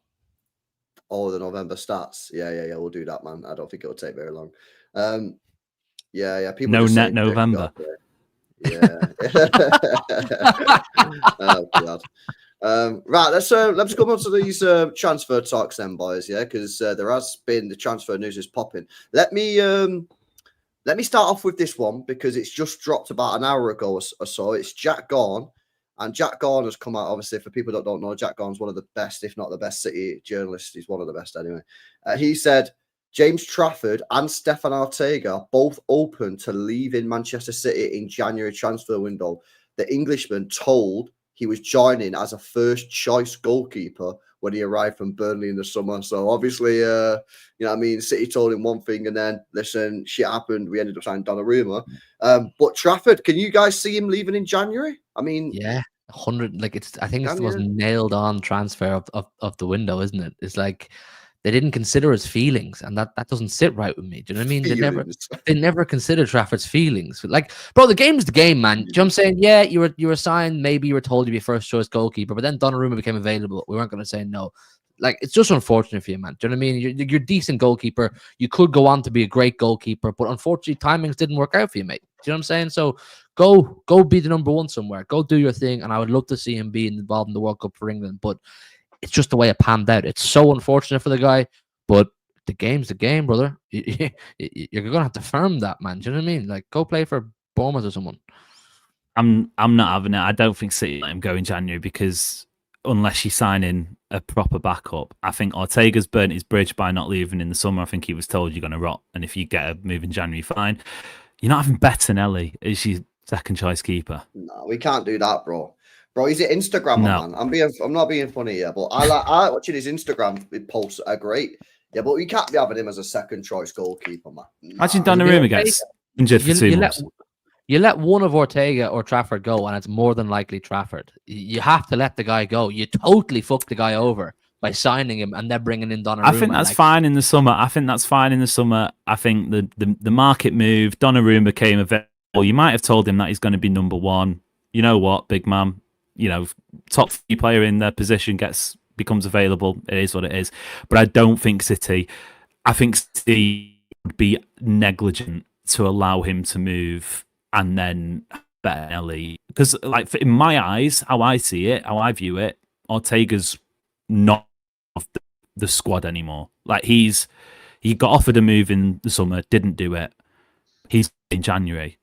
Oh, the November stats. Yeah, we'll do that, man. I don't think it'll take very long. Yeah. People No just net saying, November. Yeah. Oh god. Right, let's come on to these transfer talks then, boys. Yeah, because there has been the transfer news is popping. Let me start off with this one because it's just dropped about an hour ago or so. It's Jack Gaughan, and Jack Gaughan has come out. Obviously, for people that don't know, Jack Gaughan's one of the best, if not the best, City journalist. He's one of the best anyway. He said James Trafford and Stefan Ortega are both open to leaving Manchester City in January transfer window. The Englishman told he was joining as a first choice goalkeeper when he arrived from Burnley in the summer. So obviously, you know what I mean? City told him one thing and then, listen, shit happened. We ended up signing Donnarumma. But Trafford, can you guys see him leaving in January? I mean, yeah, 100. Like I think it's the most nailed on transfer of the window, isn't it? It's like they didn't consider his feelings, and that doesn't sit right with me. Do you know what I mean? They never consider Trafford's feelings. Like, bro, the game's the game, man. Do you know what I'm saying? Yeah, you were signed, maybe you were told to be first choice goalkeeper, but then Donnarumma became available. We weren't going to say no. Like, it's just unfortunate for you, man. Do you know what I mean? You're a decent goalkeeper. You could go on to be a great goalkeeper, but unfortunately, timings didn't work out for you, mate. Do you know what I'm saying? So go be the number one somewhere. Go do your thing, and I would love to see him be involved in the World Cup for England, but it's just the way it panned out. It's so unfortunate for the guy, but the game's the game, brother. You're going to have to firm that, man. Do you know what I mean? Like, go play for Bournemouth or someone. I'm not having it. I don't think City let him go in January because unless you sign in a proper backup, I think Ortega's burnt his bridge by not leaving in the summer. I think he was told you're going to rot, and if you get a move in January, fine. You're not having Bettinelli as your second choice keeper. No, we can't do that, bro. Bro, he's an Instagrammer, No. man. I'm not being funny here, but I like watching his Instagram posts are great. Yeah, but we can't be having him as a second choice goalkeeper, man. Imagine Donnarumma gets injured for 2 months. You let one of Ortega or Trafford go, and it's more than likely Trafford. You have to let the guy go. You totally fucked the guy over by signing him and then bringing in Donnarumma. I think that's fine in the summer. I think the market move, Donnarumma came available. You might have told him that he's going to be number one. You know what, big man? You know, top 3 player in their position becomes available. It is what it is. But I don't think City. I think City would be negligent to allow him to move and then Bettinelli, because like in my eyes, how I see it, how I view it, Ortega's not off the squad anymore. Like he got offered a move in the summer, didn't do it. He's in January.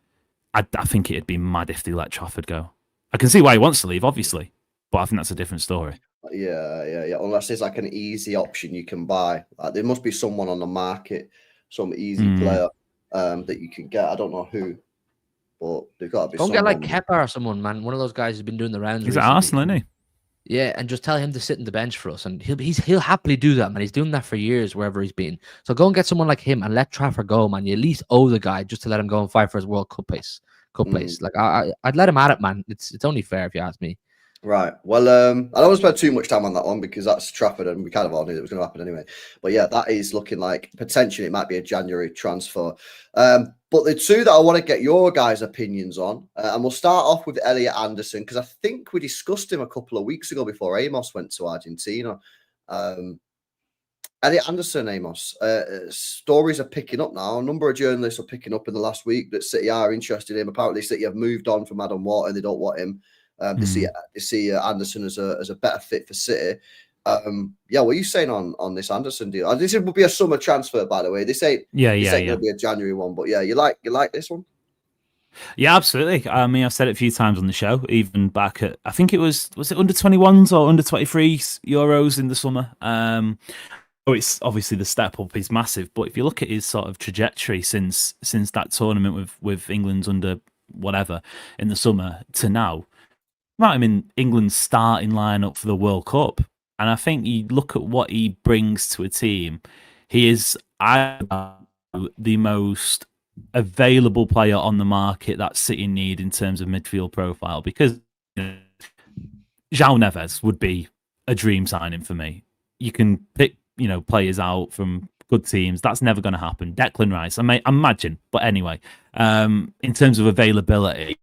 I think it'd be mad if they let Trafford go. I can see why he wants to leave, obviously, but I think that's a different story. Yeah. Unless there's like an easy option you can buy. Like, there must be someone on the market, some easy player that you can get. I don't know who, but they've got to be. Go and get like Kepa or someone, man. One of those guys who's been doing the rounds. He's at Arsenal, isn't he? Yeah, and just tell him to sit in the bench for us, and he'll happily do that, man. He's doing that for years wherever he's been. So go and get someone like him and let Trafford go, man. You at least owe the guy just to let him go and fight for his World Cup place. Like I'd let him at it, man. It's only fair if you ask me. Right. Well, I don't want to spend too much time on that one because that's Trafford, and we kind of all knew it was going to happen anyway. But yeah, that is looking like potentially it might be a January transfer. But the two that I want to get your guys' opinions on, and we'll start off with Elliot Anderson, because I think we discussed him a couple of weeks ago before Amos went to Argentina. Elliot Anderson, Amos, stories are picking up now. A number of journalists are picking up in the last week that City are interested in him. Apparently, City have moved on from Adam Water and they don't want him. They see Anderson as a better fit for City. Yeah, what are you saying on this Anderson deal? This will be a summer transfer, by the way. This ain't going to be a January one, but yeah, you like this one? Yeah, absolutely. I mean, I've said it a few times on the show, even back at, I think it was it under 21s or under 23s Euros in the summer. It's obviously the step up is massive, but if you look at his sort of trajectory since that tournament with England's under whatever in the summer to now, right, I'm in England's starting lineup for the World Cup, and I think you look at what he brings to a team. He is the most available player on the market that City need in terms of midfield profile, because João Neves would be a dream signing for me. You can pick players out from good teams. That's never going to happen. Declan Rice, I may imagine, but anyway, in terms of availability,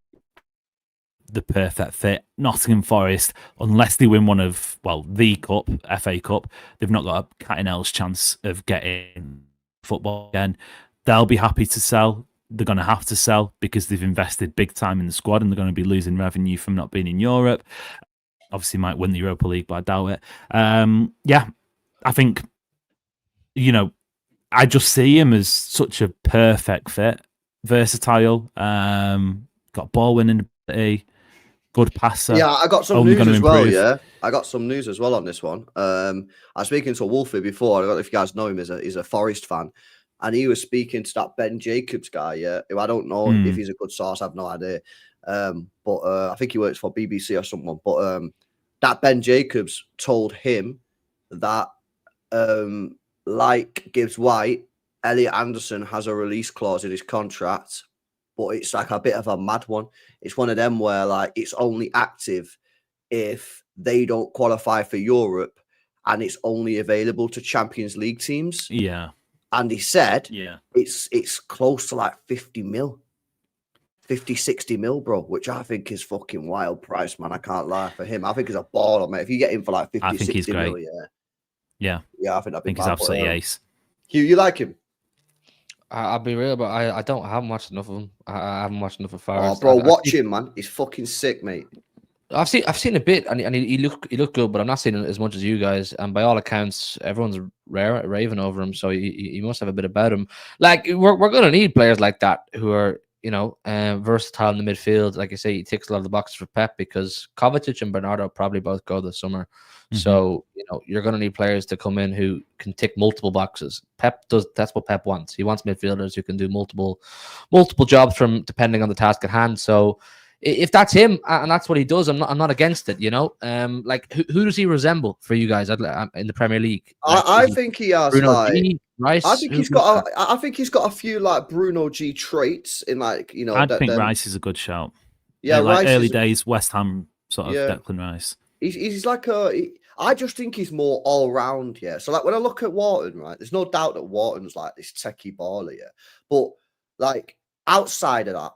the perfect fit. Nottingham Forest, unless they win one of the cup, FA Cup, they've not got a cat and else chance of getting football again. They'll be happy to sell. They're going to have to sell because they've invested big time in the squad and they're going to be losing revenue from not being in Europe. Obviously, might win the Europa League, but I doubt it. Yeah, I think, I just see him as such a perfect fit, versatile, got ball winning ability, good passer. Yeah, I got some news as well. Yeah, I got some news as well on this one. I was speaking to Wolfie before. I don't know if you guys know him. He's a Forest fan, and he was speaking to that Ben Jacobs guy. Yeah, who I don't know if he's a good source. I have no idea. But I think he works for BBC or someone. But that Ben Jacobs told him that, like Gibbs White, Elliot Anderson has a release clause in his contract, but it's like a bit of a mad one. It's one of them where like it's only active if they don't qualify for Europe, and it's only available to Champions League teams. Yeah. And he said, it's close to like 50 mil. 50, 60 mil, bro, which I think is fucking wild price, man. I can't lie for him. I think he's a baller, mate. If you get him for like 50, 60 mil, yeah, I think that'd be he's absolutely ace. Hugh, you like him? I'll be real, but I haven't watched enough of him. I haven't watched enough of Forest. Oh, bro, watch him, man. He's fucking sick, mate. I've seen a bit, and he looked good, but I'm not seeing it as much as you guys. And by all accounts, everyone's raving over him, so he must have a bit about him. Like we're gonna need players like that who are versatile in the midfield. Like I say, he ticks a lot of the boxes for Pep because Kovacic and Bernardo probably both go this summer. So, you're going to need players to come in who can tick multiple boxes. That's what Pep wants. He wants midfielders who can do multiple jobs from depending on the task at hand. So if that's him and that's what he does, I'm not against it, like who does he resemble for you guys in the Premier League? Like, I think he has Bruno G, Rice. I think he's got a few like Bruno G traits in like, I'd think Rice is a good shout. Yeah, like early days West Ham sort of Declan Rice. He's like I just think he's more all round, yeah. So like when I look at Wharton, right, there's no doubt that Wharton's like this techie baller, yeah. But like outside of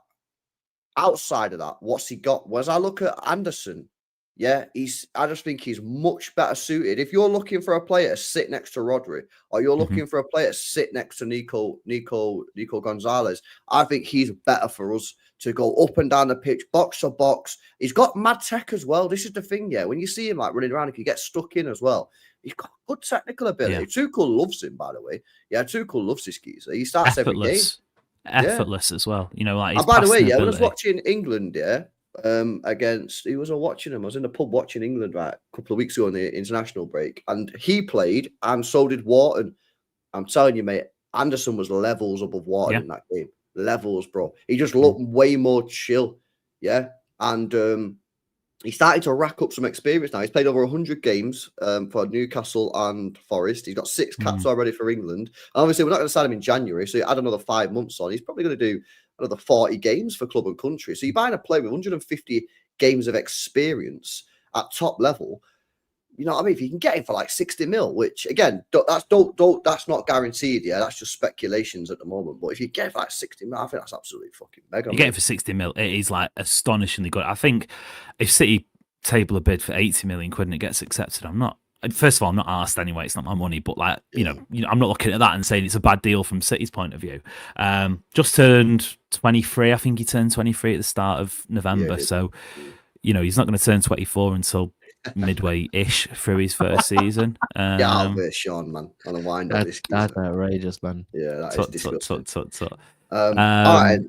that, what's he got? Whereas I look at Anderson, yeah, I just think he's much better suited. If you're looking for a player to sit next to Rodri, or you're looking for a player to sit next to Nico Gonzalez, I think he's better for us to go up and down the pitch, box to box. He's got mad tech as well. This is the thing, yeah. When you see him like running around, if you get stuck in as well, he's got good technical ability. Yeah. Tuchel loves him, by the way. Yeah, Tuchel loves this geezer. He starts every game. Effortless as well. Like. And by the way, yeah, when I was watching England, against who was I watching him? I was in the pub watching England a couple of weeks ago on the international break, and he played, and so did Wharton. I'm telling you, mate, Anderson was levels above Wharton in that game. Levels, bro. He just looked way more chill, yeah. And he's starting to rack up some experience now. He's played over 100 games for Newcastle and Forest. He's got 6 caps already for England. And obviously, we're not going to sign him in January, so add another 5 months on. He's probably going to do another 40 games for club and country. So you're buying a player with 150 games of experience at top level. You know what I mean? If you can get him for like 60 mil, which again, that's not guaranteed. Yeah, that's just speculations at the moment. But if you get it for like 60 mil, I think that's absolutely fucking mega. You get it for 60 mil, it is like astonishingly good. I think if City table a bid for 80 million quid and it gets accepted, first of all, I'm not asked anyway. It's not my money, but like, I'm not looking at that and saying it's a bad deal from City's point of view. Just turned 23. I think he turned 23 at the start of November. So, he's not going to turn 24 until midway-ish through his first season. Get out of it, Sean, man. On a wind up this. That's outrageous, man. Yeah, that is disgusting. All right.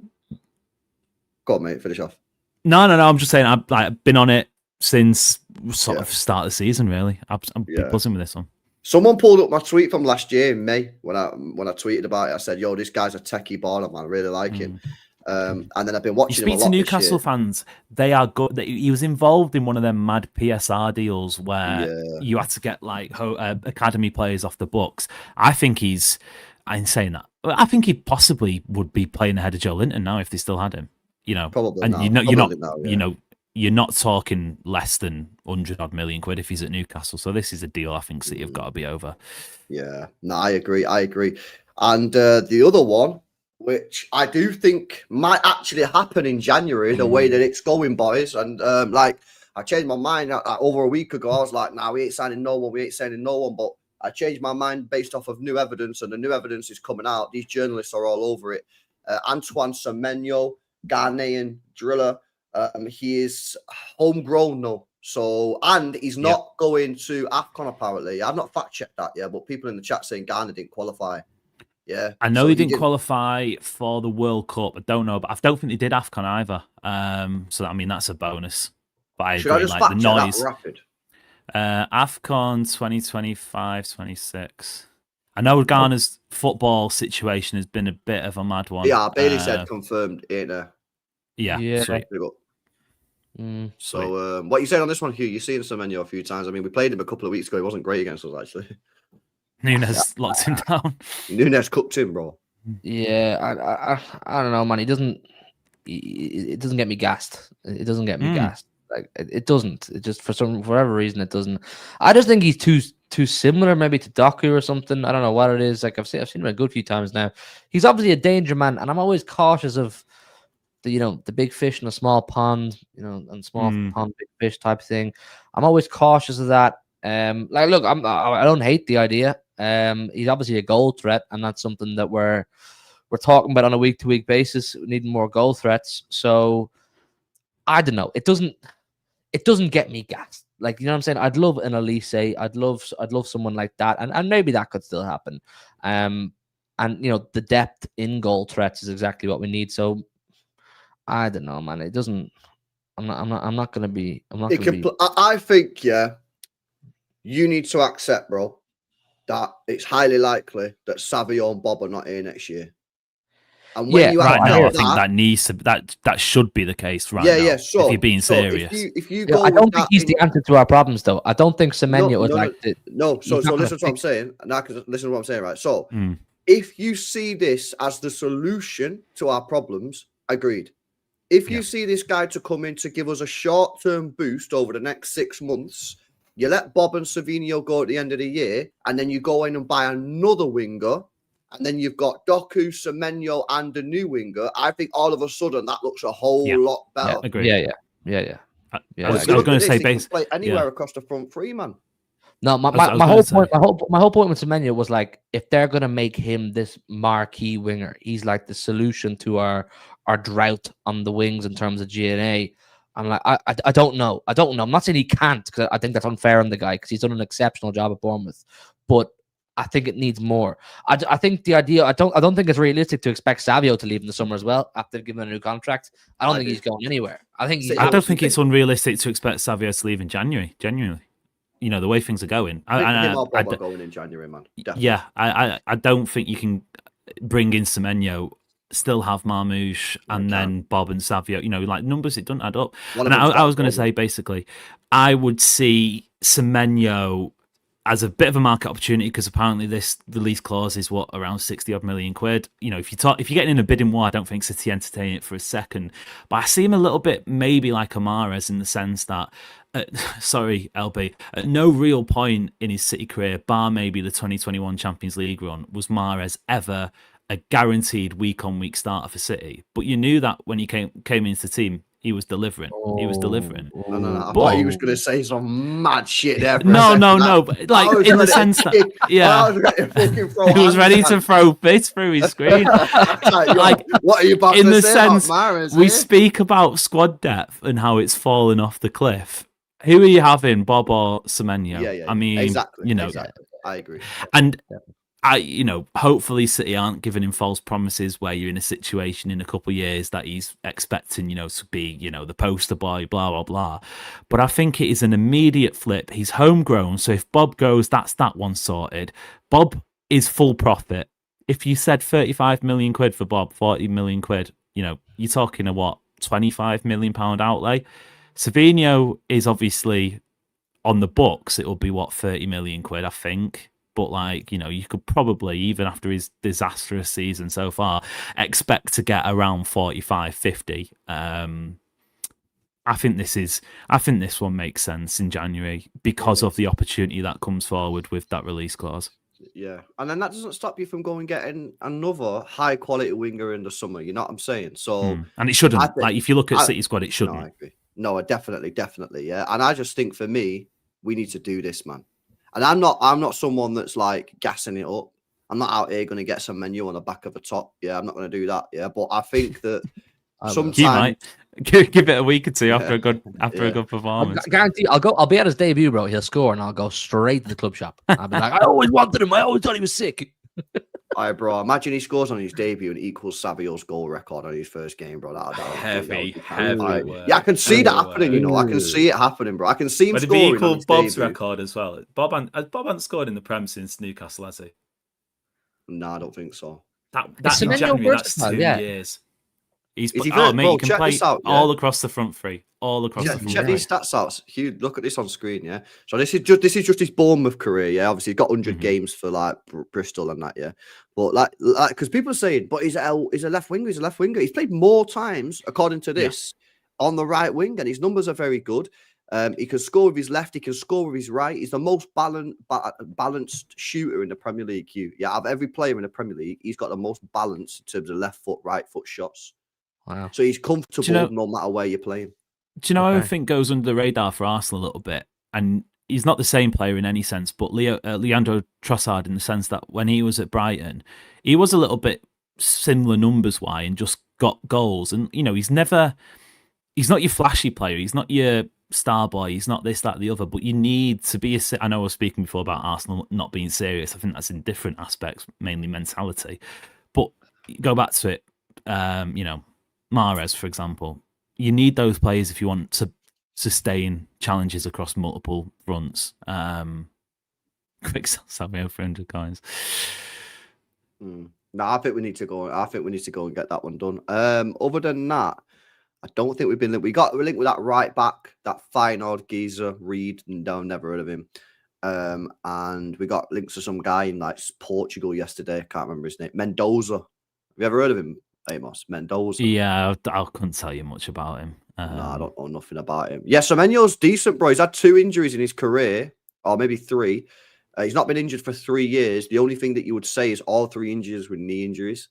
Go on, mate. Finish off. No. I'm just saying I've been on it since sort of start of the season, really. I'm buzzing with this one. Someone pulled up my tweet from last year in May when I tweeted about it. I said, "Yo, this guy's a techie baller, man. I really like him." And then I've been watching him a lot. Speak to Newcastle fans; they are good. He was involved in one of them mad PSR deals where you had to get like academy players off the books. I think I'm saying that. I think he possibly would be playing ahead of Joe Linton now if they still had him. Probably. And you're not talking less than 100 odd million quid if he's at Newcastle. So this is a deal I think City have got to be over. Yeah, no, I agree. And the other one, which I do think might actually happen in January, the way that it's going, boys. And I changed my mind over a week ago. I was like, "Nah, we ain't signing no one." But I changed my mind based off of new evidence, and the new evidence is coming out. These journalists are all over it. Antoine Semenyo, Ghanaian driller. He is homegrown now. So, and he's not going to AFCON apparently. I've not fact checked that yet, but people in the chat saying Ghana didn't qualify. Yeah, I know he didn't qualify for the World Cup. I don't know, but I don't think they did AFCON either. So that's a bonus. But I agree, I just fact check that rapid? AFCON 2025-26. I know Ghana's football situation has been a bit of a mad one. Yeah, Bailey said confirmed, ain't there? Yeah. Sweet. So, what you saying on this one, Hugh? You've seen Semenyo a few times. I mean, we played him a couple of weeks ago. He wasn't great against us, actually. Nunes locked him down. Nunes cooked him, bro. Yeah, I don't know, man. It doesn't get me gassed. It doesn't get me gassed. Like it doesn't. It just for whatever reason it doesn't. I just think he's too similar, maybe to Doku or something. I don't know what it is. Like I've seen him a good few times now. He's obviously a danger man, and I'm always cautious of the big fish in a small pond, and small pond, big fish type thing. I'm always cautious of that. Look, I don't hate the idea. He's obviously a goal threat, and that's something that we're talking about on a week-to-week basis, needing more goal threats. So I don't know. It doesn't get me gassed. Like, you know what I'm saying? I'd love an Elise. I'd love someone like that, and maybe that could still happen. And the depth in goal threats is exactly what we need. So I don't know, man. It doesn't. I'm not gonna be. I think, you need to accept, bro, that it's highly likely that Savio and Bob are not here next year. And when you right now, I think that that should be the case right now. Yeah. So if you're being serious, if you go, I don't think he's the answer to our problems, though. I don't think Semenyo is like the. No. So listen to what I'm saying. Now, listen to what I'm saying, right? So if you see this as the solution to our problems, agreed. If you see this guy to come in to give us a short-term boost over the next 6 months, you let Bob and Semenyo go at the end of the year, and then you go in and buy another winger, and then you've got Doku, Semenyo, and a new winger. I think all of a sudden that looks a whole lot better. Yeah, agreed. Yeah. I was going to say, play anywhere across the front three, man. No, my whole point with Semenyo was like, if they're gonna make him this marquee winger, he's like the solution to our drought on the wings in terms of GNA. I'm like, I don't know. I'm not saying he can't, because I think that's unfair on the guy, because he's done an exceptional job at Bournemouth. But I think it needs more. I think the idea. I don't think it's realistic to expect Savio to leave in the summer as well after giving him a new contract. I don't think he's going anywhere. I don't think it's unrealistic to expect Savio to leave in January. Genuinely. You know, the way things are going. I going in January, man. Definitely. Yeah, I don't think you can bring in Semenyo, still have Marmoush, and then Bob and Savio. You know, like numbers, it doesn't add up. And I was going to say, basically, I would see Semenyo as a bit of a market opportunity, because apparently this release clause is around 60 odd million quid. You know, if you're getting in a bidding war, I don't think City entertain it for a second. But I see him a little bit maybe like Amares, in the sense that, sorry, LB, at no real point in his City career, bar maybe the 2021 Champions League run, was Mahrez ever a guaranteed week-on-week starter for City. But you knew that when he came into the team, he was delivering. No. I thought he was going to say some mad shit there. No. But like, in the sense that, he was ready to throw bits through his screen. Like, what are you about in to the say sense, about Mahrez, we speak about squad depth and how it's fallen off the cliff. Who are you having, Bob or Semenyo? Yeah. I mean, exactly. You know, exactly. I agree. And hopefully City aren't giving him false promises where you're in a situation in a couple of years that he's expecting, to be, the poster boy, blah, blah, blah. But I think it is an immediate flip. He's homegrown. So if Bob goes, that's that one sorted. Bob is full profit. If you said 35 million quid for Bob, 40 million quid, you're talking a 25 million pound outlay. Semenyo is obviously on the books. It'll be 30 million quid, I think. But you could probably, even after his disastrous season so far, expect to get around 45, 50. I think this one makes sense in January because of the opportunity that comes forward with that release clause. Yeah, and then that doesn't stop you from going and getting another high quality winger in the summer. You know what I'm saying? So, and it shouldn't. If you look at City squad, it shouldn't. No, I agree. No, definitely, yeah. And I just think for me, we need to do this, man. And I'm not someone that's like gassing it up. I'm not out here going to get some Semenyo on the back of a top. Yeah, I'm not going to do that. Yeah, but I think that sometimes you might give it a week or two after a good performance. I guarantee I'll be at his debut, bro. He'll score and I'll go straight to the club shop. I'll be like, I always wanted him. I always thought he was sick. All right, bro. Imagine he scores on his debut and equals Savio's goal record on his first game, bro. Heavy. Yeah, I can see that happening. I can see it happening, bro. I can see him scoring. But it'd be equal Bob's record as well. Bob hasn't scored in the Prem since Newcastle, has he? No, I don't think so. That's in January. That's 2 years. You can play all across the front three. All across the front. Check these stats out. Hugh, look at this on screen, yeah. So this is just his Bournemouth career, yeah. Obviously, he's got 100 games for like Bristol and that, yeah. But like because people are saying, but he's a left winger. He's a left winger. He's played more times, according to this, on the right wing, and his numbers are very good. He can score with his left. He can score with his right. He's the most balanced shooter in the Premier League. Yeah, out of every player in the Premier League, he's got the most balance in terms of left foot, right foot shots. Wow. So he's comfortable no matter where you're playing. Do you know who I think goes under the radar for Arsenal a little bit? And he's not the same player in any sense, but Leandro Trossard, in the sense that when he was at Brighton, he was a little bit similar numbers-wise and just got goals. And, he's not your flashy player. He's not your star boy. He's not this, that, the other. But you need to be I know I was speaking before about Arsenal not being serious. I think that's in different aspects, mainly mentality. But go back to it, Mahrez, for example. You need those players if you want to sustain challenges across multiple fronts. Quick sell Semenyo for 100 coins. No, I think we need to go. I think we need to go and get that one done. Other than that, I don't think we've been linked. We got linked with that right back, that fine old geezer, Reed, and I've never heard of him. And we got links to some guy in like Portugal yesterday. I can't remember his name. Mendoza. Have you ever heard of him, Amos? Mendoza. Yeah, I couldn't tell you much about him. No, I don't know nothing about him. Yeah, Semenyo's decent, bro. He's had 2 injuries in his career, or maybe 3. He's not been injured for 3 years. The only thing that you would say is all 3 injuries were knee injuries.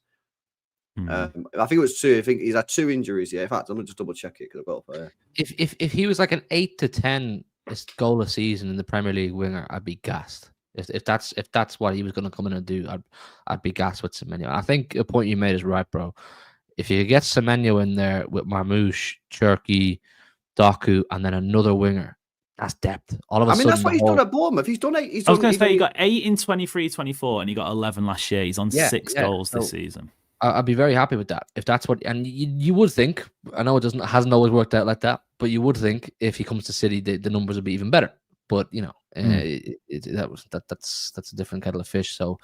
I think it was 2. I think he's had 2 injuries. Yeah, in fact, I'm gonna just double check it because I've got it there. If he was like an 8 to 10 goal a season in the Premier League winger, I'd be gassed. If that's what he was going to come in and do, I'd be gassed with Semenyo. I think the point you made is right, bro. If you get Semenyo in there with Marmoush, Cherky, Doku, and then another winger, that's depth. All of a sudden, that's what he's done at Bournemouth. He's done 8. I was going to say he got 8 in 23-24, and he got 11 last year. He's on 6 goals this season. I'd be very happy with that. If that's what, and you would think, I know it hasn't always worked out like that, but you would think if he comes to City, the numbers would be even better. But you know, that's a different kettle of fish. So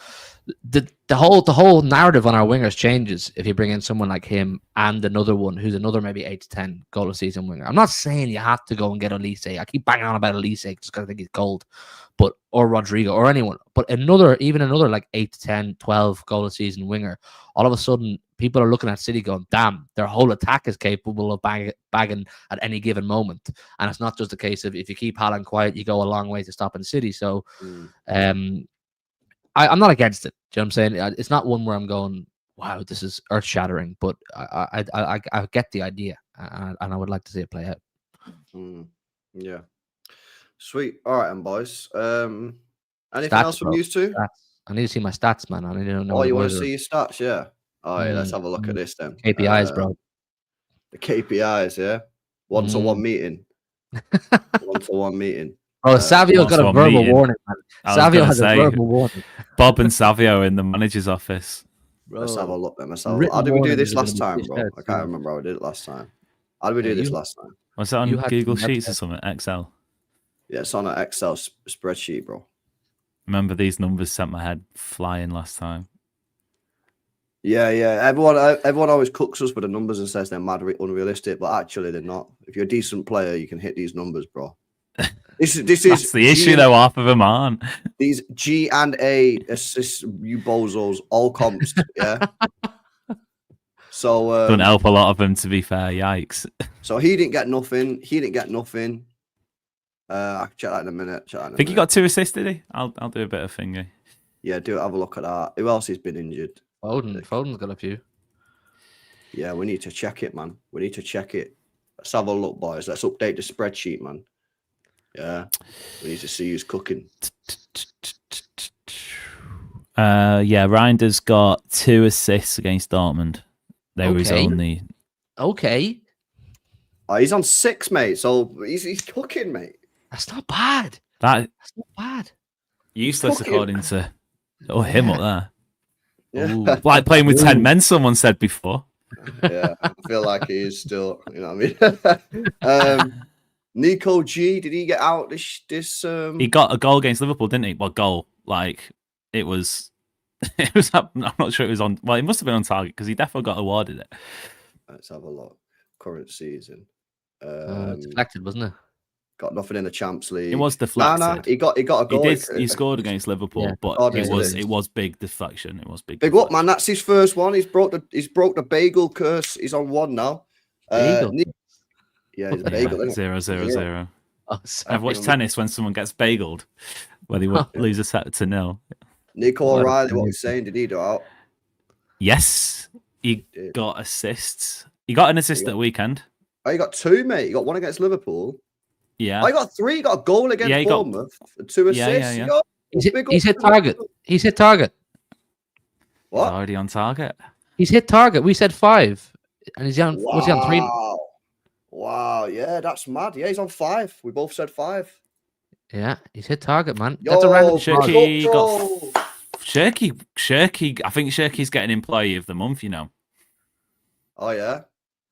the whole narrative on our wingers changes if you bring in someone like him and another one who's another maybe 8 to 10 goal a season winger. I'm not saying you have to go and get Elise. I keep banging on about Elise just because I think he's cold, or Rodrigo or anyone. But even another like 8 to 10, 12 goal a season winger. All of a sudden, people are looking at City going, damn, their whole attack is capable of bagging at any given moment. And it's not just a case of if you keep Haaland quiet, you go a long way to stopping City. So I'm not against it. Do you know what I'm saying? It's not one where I'm going, wow, this is earth-shattering. But I get the idea, and I would like to see it play out. Yeah. Sweet. All right, and boys. Anything else from you two? I need to see my stats, man. I need to know. Oh, you want to see your stats? Yeah. All right, let's have a look at this then. KPIs, bro. The KPIs, yeah. 1-to-1 meeting. 1-to-1 meeting. Oh, Savio's got a verbal warning, man. Savio has a verbal warning. Bob and Savio in the manager's office. Bro, let's have a look then. How did we do this last time, bro? I can't remember how we did it last time. How did we do this last time? Was that on Google Sheets or something? Excel? Yeah, it's on an Excel spreadsheet, bro. Remember these numbers sent my head flying last time. Yeah. Everyone always cooks us with the numbers and says they're mad unrealistic, but actually they're not. If you're a decent player, you can hit these numbers, bro. This is That's the issue, though. Half of them aren't. These G and A assists, you bozos, all comps, yeah. So don't help a lot of them, to be fair. Yikes. So he didn't get nothing. I can check that in a minute. I think he got 2 assists, did he? I'll do a bit of thingy. Yeah, have a look at that. Who else has been injured? Foden's got a few. Yeah, we need to check it, man. We need to check it. Let's have a look, boys. Let's update the spreadsheet, man. Yeah, we need to see who's cooking. Reijnders got 2 assists against Dortmund. They were his only. Okay. Oh, he's on 6, mate. So he's cooking, mate. That's not bad. That's not bad. Useless according to him up there. Yeah. Ooh, like playing with 10 men, someone said before. Yeah, I feel like he is still, you know what I mean? Nico G, did he get out this He got a goal against Liverpool, didn't he? Well, goal. Like, it was I'm not sure it was on, well, it must have been on target because he definitely got awarded it. Let's have a look. Current season. Deflected, wasn't it? Got nothing in the Champs League. It was deflected. No, he got a goal. He scored against Liverpool, but it was big deflection. It was big. Big deflection. up, man. That's his first one. He's broke the bagel curse. He's on 1 now. Yeah, he's a bagel. 0-0-0. I've watched tennis when someone gets bageled, where they lose a set to 0. Nico O'Reilly, what he's saying, did he do out? Yes, he got assists. He got an assist at the weekend. Oh, he got 2, mate. He got 1 against Liverpool. Yeah. Oh, he got 3. He got a goal against Bournemouth. 2 assists. Yeah. He's hit target. He's hit target. What? He's already on target. He's hit target. We said 5. And he's on, what's he on 3? Wow. Yeah, that's mad. Yeah, he's on 5. We both said 5. Yeah, he's hit target, man. That's a random Shirky got Shirky. I think Shirky's getting employee of the month, you know. Oh, yeah?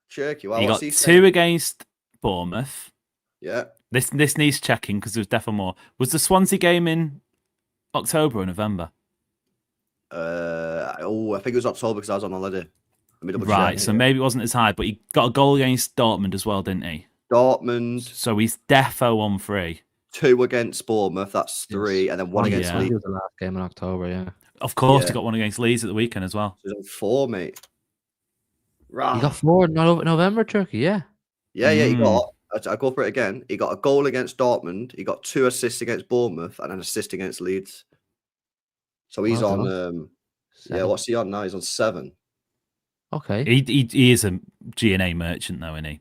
Cherky. Well, He got what's he 2 saying? against Bournemouth. Yeah. This needs checking because there was definitely more. Was the Swansea game in October or November? I think it was October because I was on holiday. Let me double Right, check. so maybe it wasn't as high, but he got a goal against Dortmund as well, didn't he? Dortmund. So he's defo on 3. 2 against Bournemouth. That's 3, Yes. and then 1 against Yeah. Leeds. Was the last game in October, yeah. Of course, Yeah. he got 1 against Leeds at the weekend as well. So he's on 4, mate. Right. He got 4 in November, Turkey, yeah. Yeah. He got. I go for it again. He got a goal against Dortmund. He got 2 assists against Bournemouth and an assist against Leeds. So he's Well on. done. Yeah, 7. what's he on now? He's on 7. Okay. He is a G&A merchant, though, isn't he?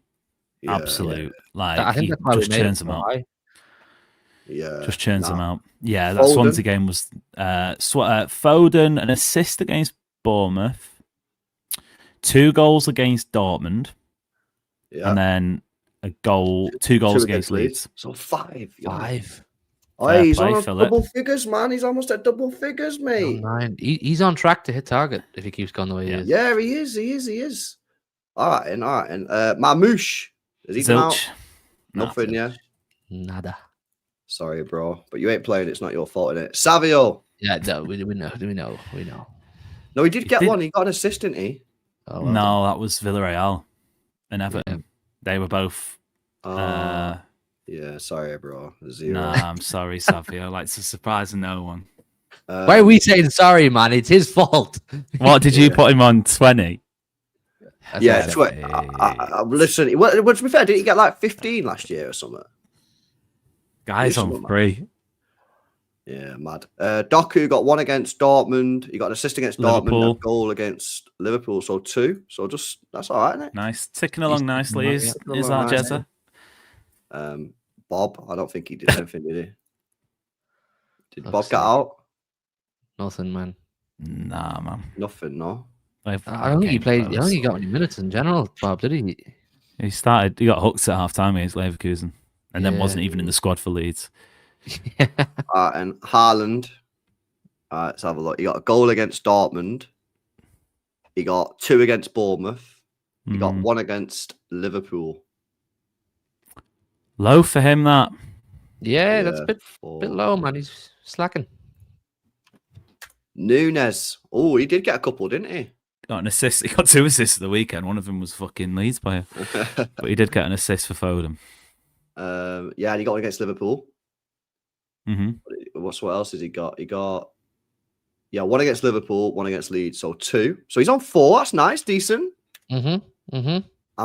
Yeah, Absolute. Like, I think he that's why we just made it churns so them out. high. Yeah. Just churns them Nah. out. Yeah, that Foden. Swansea game was Foden, an assist against Bournemouth, 2 goals against Dortmund, Yeah. and then a goal, 2 goals against Leeds. So 5. 5. Oh, Fair he's play, on Philip. double figures, man. He's almost at double figures, mate. 9. He's on track to hit target if he keeps going the way he is. Yeah, he is. All right. Marmoush. Has he been out? Zilch. Nothing, yeah. Nada. Sorry, bro. But you ain't playing. It's not your fault, innit? Savio. Yeah, no, we know. No, he did get did. 1. He got an assist, didn't he? Oh, well No, that was Villarreal and Everton. They were both. Yeah, sorry, bro. 0. Nah, I'm sorry, Savio. Like, it's a surprise of no one. Why are we saying sorry, man? It's his fault. What did you put him on 20? That's Yeah, what I said. listen. Well, to be fair, did he get like 15 last year or something? Guys Yes, on man. 3. Yeah, mad. Doku got 1 against Dortmund. He got an assist against Dortmund, Liverpool. a goal against Liverpool. So 2. So just that's all right, isn't it? Nice. Ticking along nicely yeah, is ticking along Arjeza. nicely. Bob, I don't think he did anything, did he? Did Fuck's Bob get sake. out? Nothing, man. Nah, man. Nothing, no. I don't think he played. I don't think he got any minutes in general, Bob, did he? He started. He got hooked at half time against Leverkusen, and then Yeah. wasn't even in the squad for Leeds. And Haaland. Let's have a look. He got a goal against Dortmund. He got 2 against Bournemouth. He got 1 against Liverpool. Low for him. That Yeah, that's a bit 4. low, man. He's slacking. Nunes. Oh, he did get a couple, didn't he? got an assist. He got 2 assists at the weekend. One of them was fucking Leeds player, but he did get an assist for Foden. Yeah, and he got one against Liverpool. hmm What else has he got? He got 1 against Liverpool, 1 against Leeds, so 2. So he's on 4. That's nice, decent. And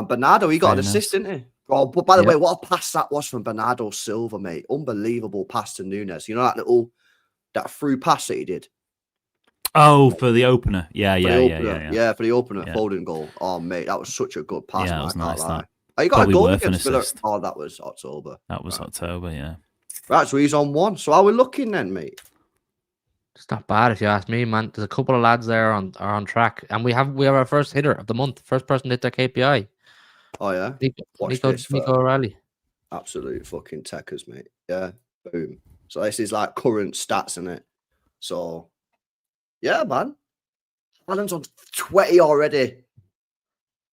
Bernardo, he got an assist, didn't he? Oh, but by the way, what a pass that was from Bernardo Silva, mate. Unbelievable pass to Nunes. You know that through pass that he did? Oh, for the opener. Yeah. Yeah, for the opener, Yeah. Foden goal. Oh, mate, that was such a good pass. Yeah, man, it was I can't nice, lie. that. Oh, you got Probably a goal worth an against Villa. assist. Oh, that was October. That was October, yeah. Right, so he's on 1. So how are we looking then, mate? It's not bad if you ask me, man. There's a couple of lads there are on track, and we have our first hitter of the month, first person to hit their KPI. Oh, yeah? Watch Nico this. For O'Reilly. absolute fucking techers, mate. Yeah, boom. So this is like current stats, in it. So, yeah, man. Adam's on 20 already.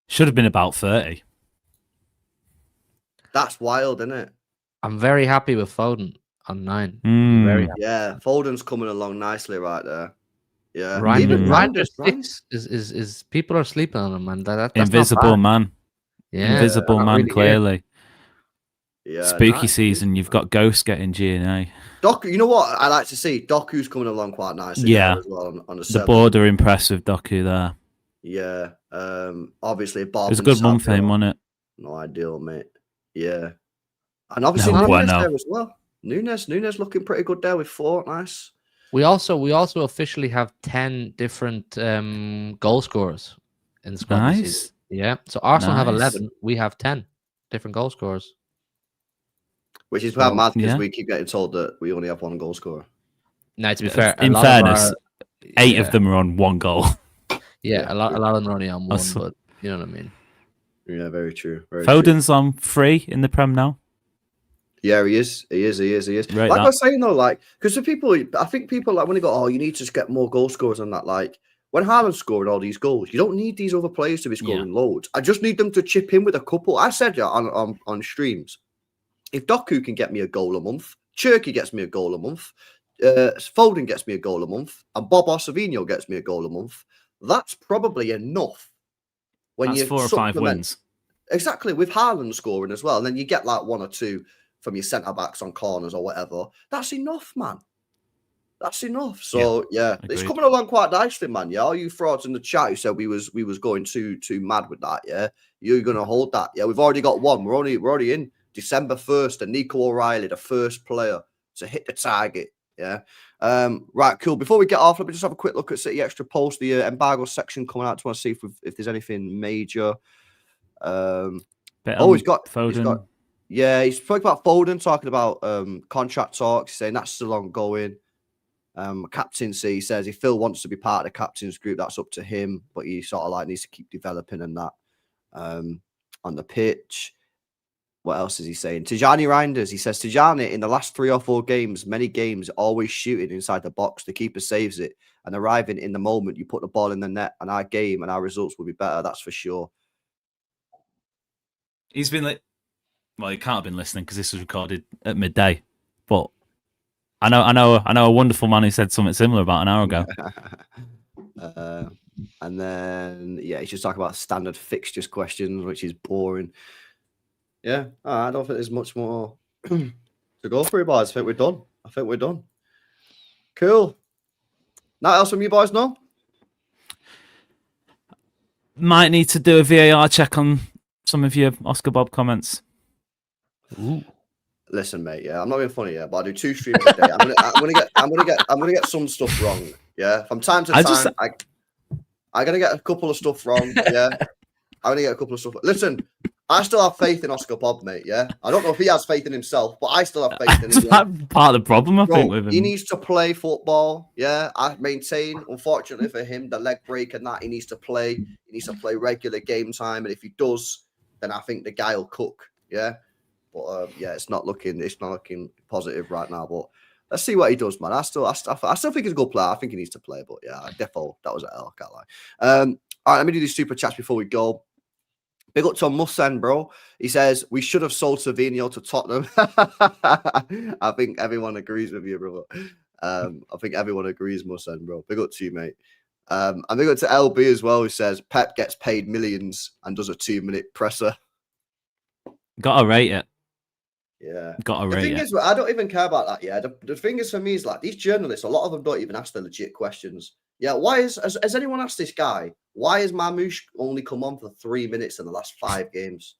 Should have been about 30. That's wild, isn't it? I'm very happy with Foden on 9. Mm. Very happy. Yeah, Foden's coming along nicely right there. Yeah, Reijnders Reijnders, is people are sleeping on him, man. That's Invisible not bad. man. Yeah, Invisible not man, really clearly. Yeah, Spooky nice. season, you've got Ghost getting G&A. Doku, you know what I like to see? Doku's coming along quite nicely. Yeah. there as well on the The 7. board are impressed with Doku there. Yeah. Obviously Bob. It was a and good month for him, Savio, wasn't it? no ideal, mate. Yeah. And obviously No, Nunes bueno. there as well. Nunes looking pretty good there with 4. Nice. We also officially have 10 different goal scorers in the squad. this Nice. season. Yeah. So Arsenal have Nice. 11. We have 10 different goal scorers. Which is quite mad because yeah. we keep getting told that we only have 1 goal scorer. Now, to be fair, a In lot of fairness, 8 yeah, of them are on 1 goal. Yeah, a lot of them are only on 1, That's- but you know what I mean. Yeah, very true. Very true. Foden's on 3 in the Prem now. Yeah, he is. Right, Like I that. was saying though, like, because the people, I think people like when they go, oh, you need to just get more goal scorers and that. Like, when Haaland's scoring all these goals, you don't need these other players to be scoring loads. I just need them to chip in with a couple. I said on streams, if Doku can get me a goal a month, Cherky gets me a goal a month, Foden gets me a goal a month, and Bob or Semenyo gets me a goal a month, that's probably enough. When that's 4 or 5 wins. Exactly, with Haaland scoring as well. And then you get like 1 or 2 from your centre-backs on corners or whatever. That's enough, man. That's enough. So, yeah it's coming along quite nicely, man. Yeah, all you frauds in the chat who said we was going too mad with that, yeah? You're going to hold that. Yeah, we've already got one. We're already in December 1st, and Nico O'Reilly, the first player to hit the target. Yeah. Right, cool. Before we get off, let me just have a quick look at City Extra Post, the embargo section coming out. I just want to see if there's anything major. He's got Foden. He's talking about Foden, talking about contract talks, saying that's still ongoing. Captaincy, he says if Phil wants to be part of the captain's group, that's up to him, but he sort of like needs to keep developing and that on the pitch. What else is he saying? Tijani Reijnders, he says Tijani in the last 3 or 4 games, many games always shooting inside the box. The keeper saves it and arriving in the moment you put the ball in the net, and our game and our results will be better. That's for sure. He's been like, well, he can't have been listening because this was recorded at midday. But I know a wonderful man who said something similar about an hour ago. And then he's just talking about standard fixtures questions, which is boring. Yeah, I don't think there's much more to go through, boys. I think we're done. Cool. Nothing else from you boys, no? Might need to do a VAR check on some of your Oscar Bob comments. Ooh. Listen, mate. Yeah, I'm not being funny, but I do 2 streams a day. I'm gonna get some stuff wrong. Yeah, from time to time, I'm gonna get a couple of stuff wrong. Yeah, I'm gonna get a couple of stuff. Listen, I still have faith in Oscar Bob, mate. Yeah, I don't know if he has faith in himself, but I still have faith in him. That's part of the problem, I think, with him. He needs to play football. Yeah, I maintain. Unfortunately for him, the leg break and that he needs to play. He needs to play regular game time, and if he does, then I think the guy will cook. Yeah, but it's not looking positive right now. But let's see what he does, man. I still think he's a good player. I think he needs to play, but yeah, defo that was an L. I can't lie. All right, let me do these super chats before we go. Big up to Musen, bro. He says, we should have sold Semenyo to Tottenham. I think everyone agrees with you, brother. I think everyone agrees, Musen, bro. Big up to you, mate. And big up to LB as well, who says, Pep gets paid millions and does a 2-minute presser. Gotta rate it. Yeah. Gotta rate it. The thing is, I don't even care about that, yeah. The thing is, for me, is like, these journalists, a lot of them don't even ask the legit questions. Yeah, has anyone asked this guy, why has Marmoush only come on for 3 minutes in the last 5 games?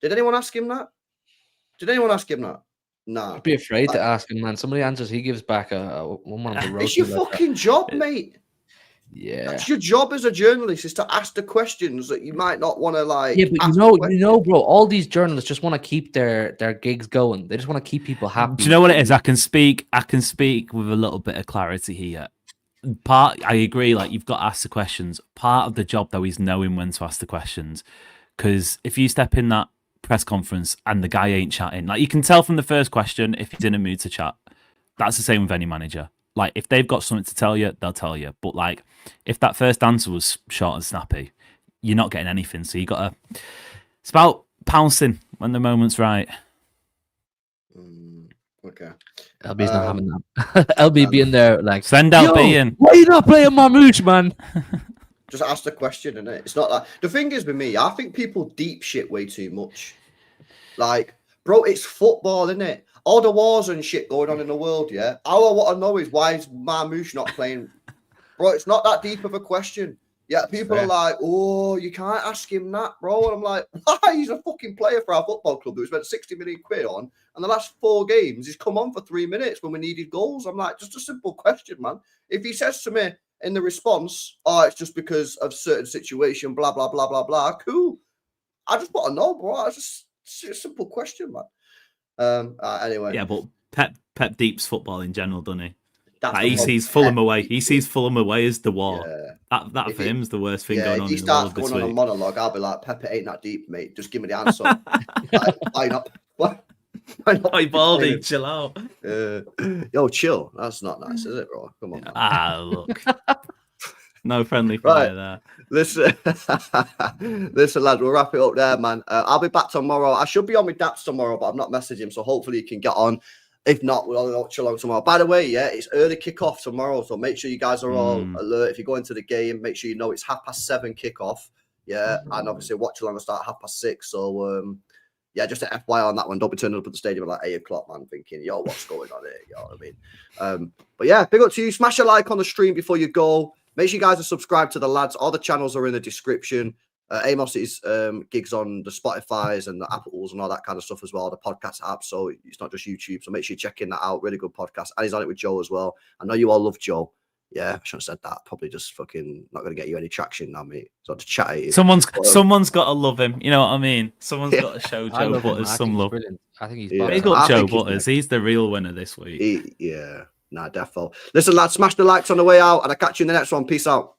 Did anyone ask him that? Nah. I'd be afraid to ask him, man. Some of the answers he gives back are one of the It's your fucking job, mate. Yeah. That's your job as a journalist, is to ask the questions that you might not want to like. Yeah, but you know, bro, all these journalists just want to keep their gigs going. They just want to keep people happy. Do you know what it is? I can speak with a little bit of clarity here. I agree, like you've got to ask the questions. Part of the job though is knowing when to ask the questions. Because if you step in that press conference and the guy ain't chatting, like you can tell from the first question if he's in a mood to chat. That's the same with any manager. Like if they've got something to tell you, they'll tell you. But like if that first answer was short and snappy, you're not getting anything. So you gotta, it's about pouncing when the moment's right. Okay. LB's not having that. LB being there, like, send LB in. Why are you not playing Marmoush, man? Just ask the question, innit? It's not like the thing is with me. I think people deep shit way too much. Like, bro, it's football, innit? All the wars and shit going on in the world, yeah. All I want to know is why is Marmoush not playing? Bro, it's not that deep of a question. Yeah, people are like, oh, you can't ask him that, bro. And I'm like, why? He's a fucking player for our football club who we spent 60 million quid on. And the last 4 games, he's come on for 3 minutes when we needed goals. I'm like, just a simple question, man. If he says to me in the response, oh, it's just because of certain situation, blah, blah, blah, blah, blah, cool. I just want to know, bro. It's a simple question, man. Anyway. Yeah, but Pep deeps football in general, doesn't he? He sees Fulham away. He sees Fulham away as the war. Yeah. That for him is the worst thing going on. If he starts going on a monologue, I'll be like, Pepe ain't that deep, mate. Just give me the answer. Why not? Hey, Baldy, chill out. Yo, chill. That's not nice, is it, bro? Come on. Look. No friendly fire there. Listen, listen, lads, we'll wrap it up there, man. I'll be back tomorrow. I should be on with Daps tomorrow, but I've not messaged him, so hopefully you can get on. If not, we'll only watch along tomorrow. By the way, yeah, it's early kickoff tomorrow, so make sure you guys are all alert. If you go into the game, make sure you know it's 7:30 kickoff. Yeah, and obviously watch along and start at 6:30. So, yeah, just an FYI on that one. Don't be turning up at the stadium at like 8 o'clock, man, thinking, yo, what's going on here? You know what I mean? But yeah, big up to you. Smash a like on the stream before you go. Make sure you guys are subscribed to the lads. All the channels are in the description. Amos's gigs on the Spotify's and the Apples and all that kind of stuff as well, the podcast app. So it's not just YouTube. So make sure you're checking that out. Really good podcast. And he's on it with Joe as well. I know you all love Joe. Yeah, I shouldn't have said that. Probably just fucking not going to get you any traction now, mate. So to chat at you. Someone's got to love him. You know what I mean? Someone's got to show Joe Butters some love. Brilliant. I think he's big up Joe Butters. He's the real winner this week. Nah, defo. Listen, lads, smash the likes on the way out, and I'll catch you in the next one. Peace out.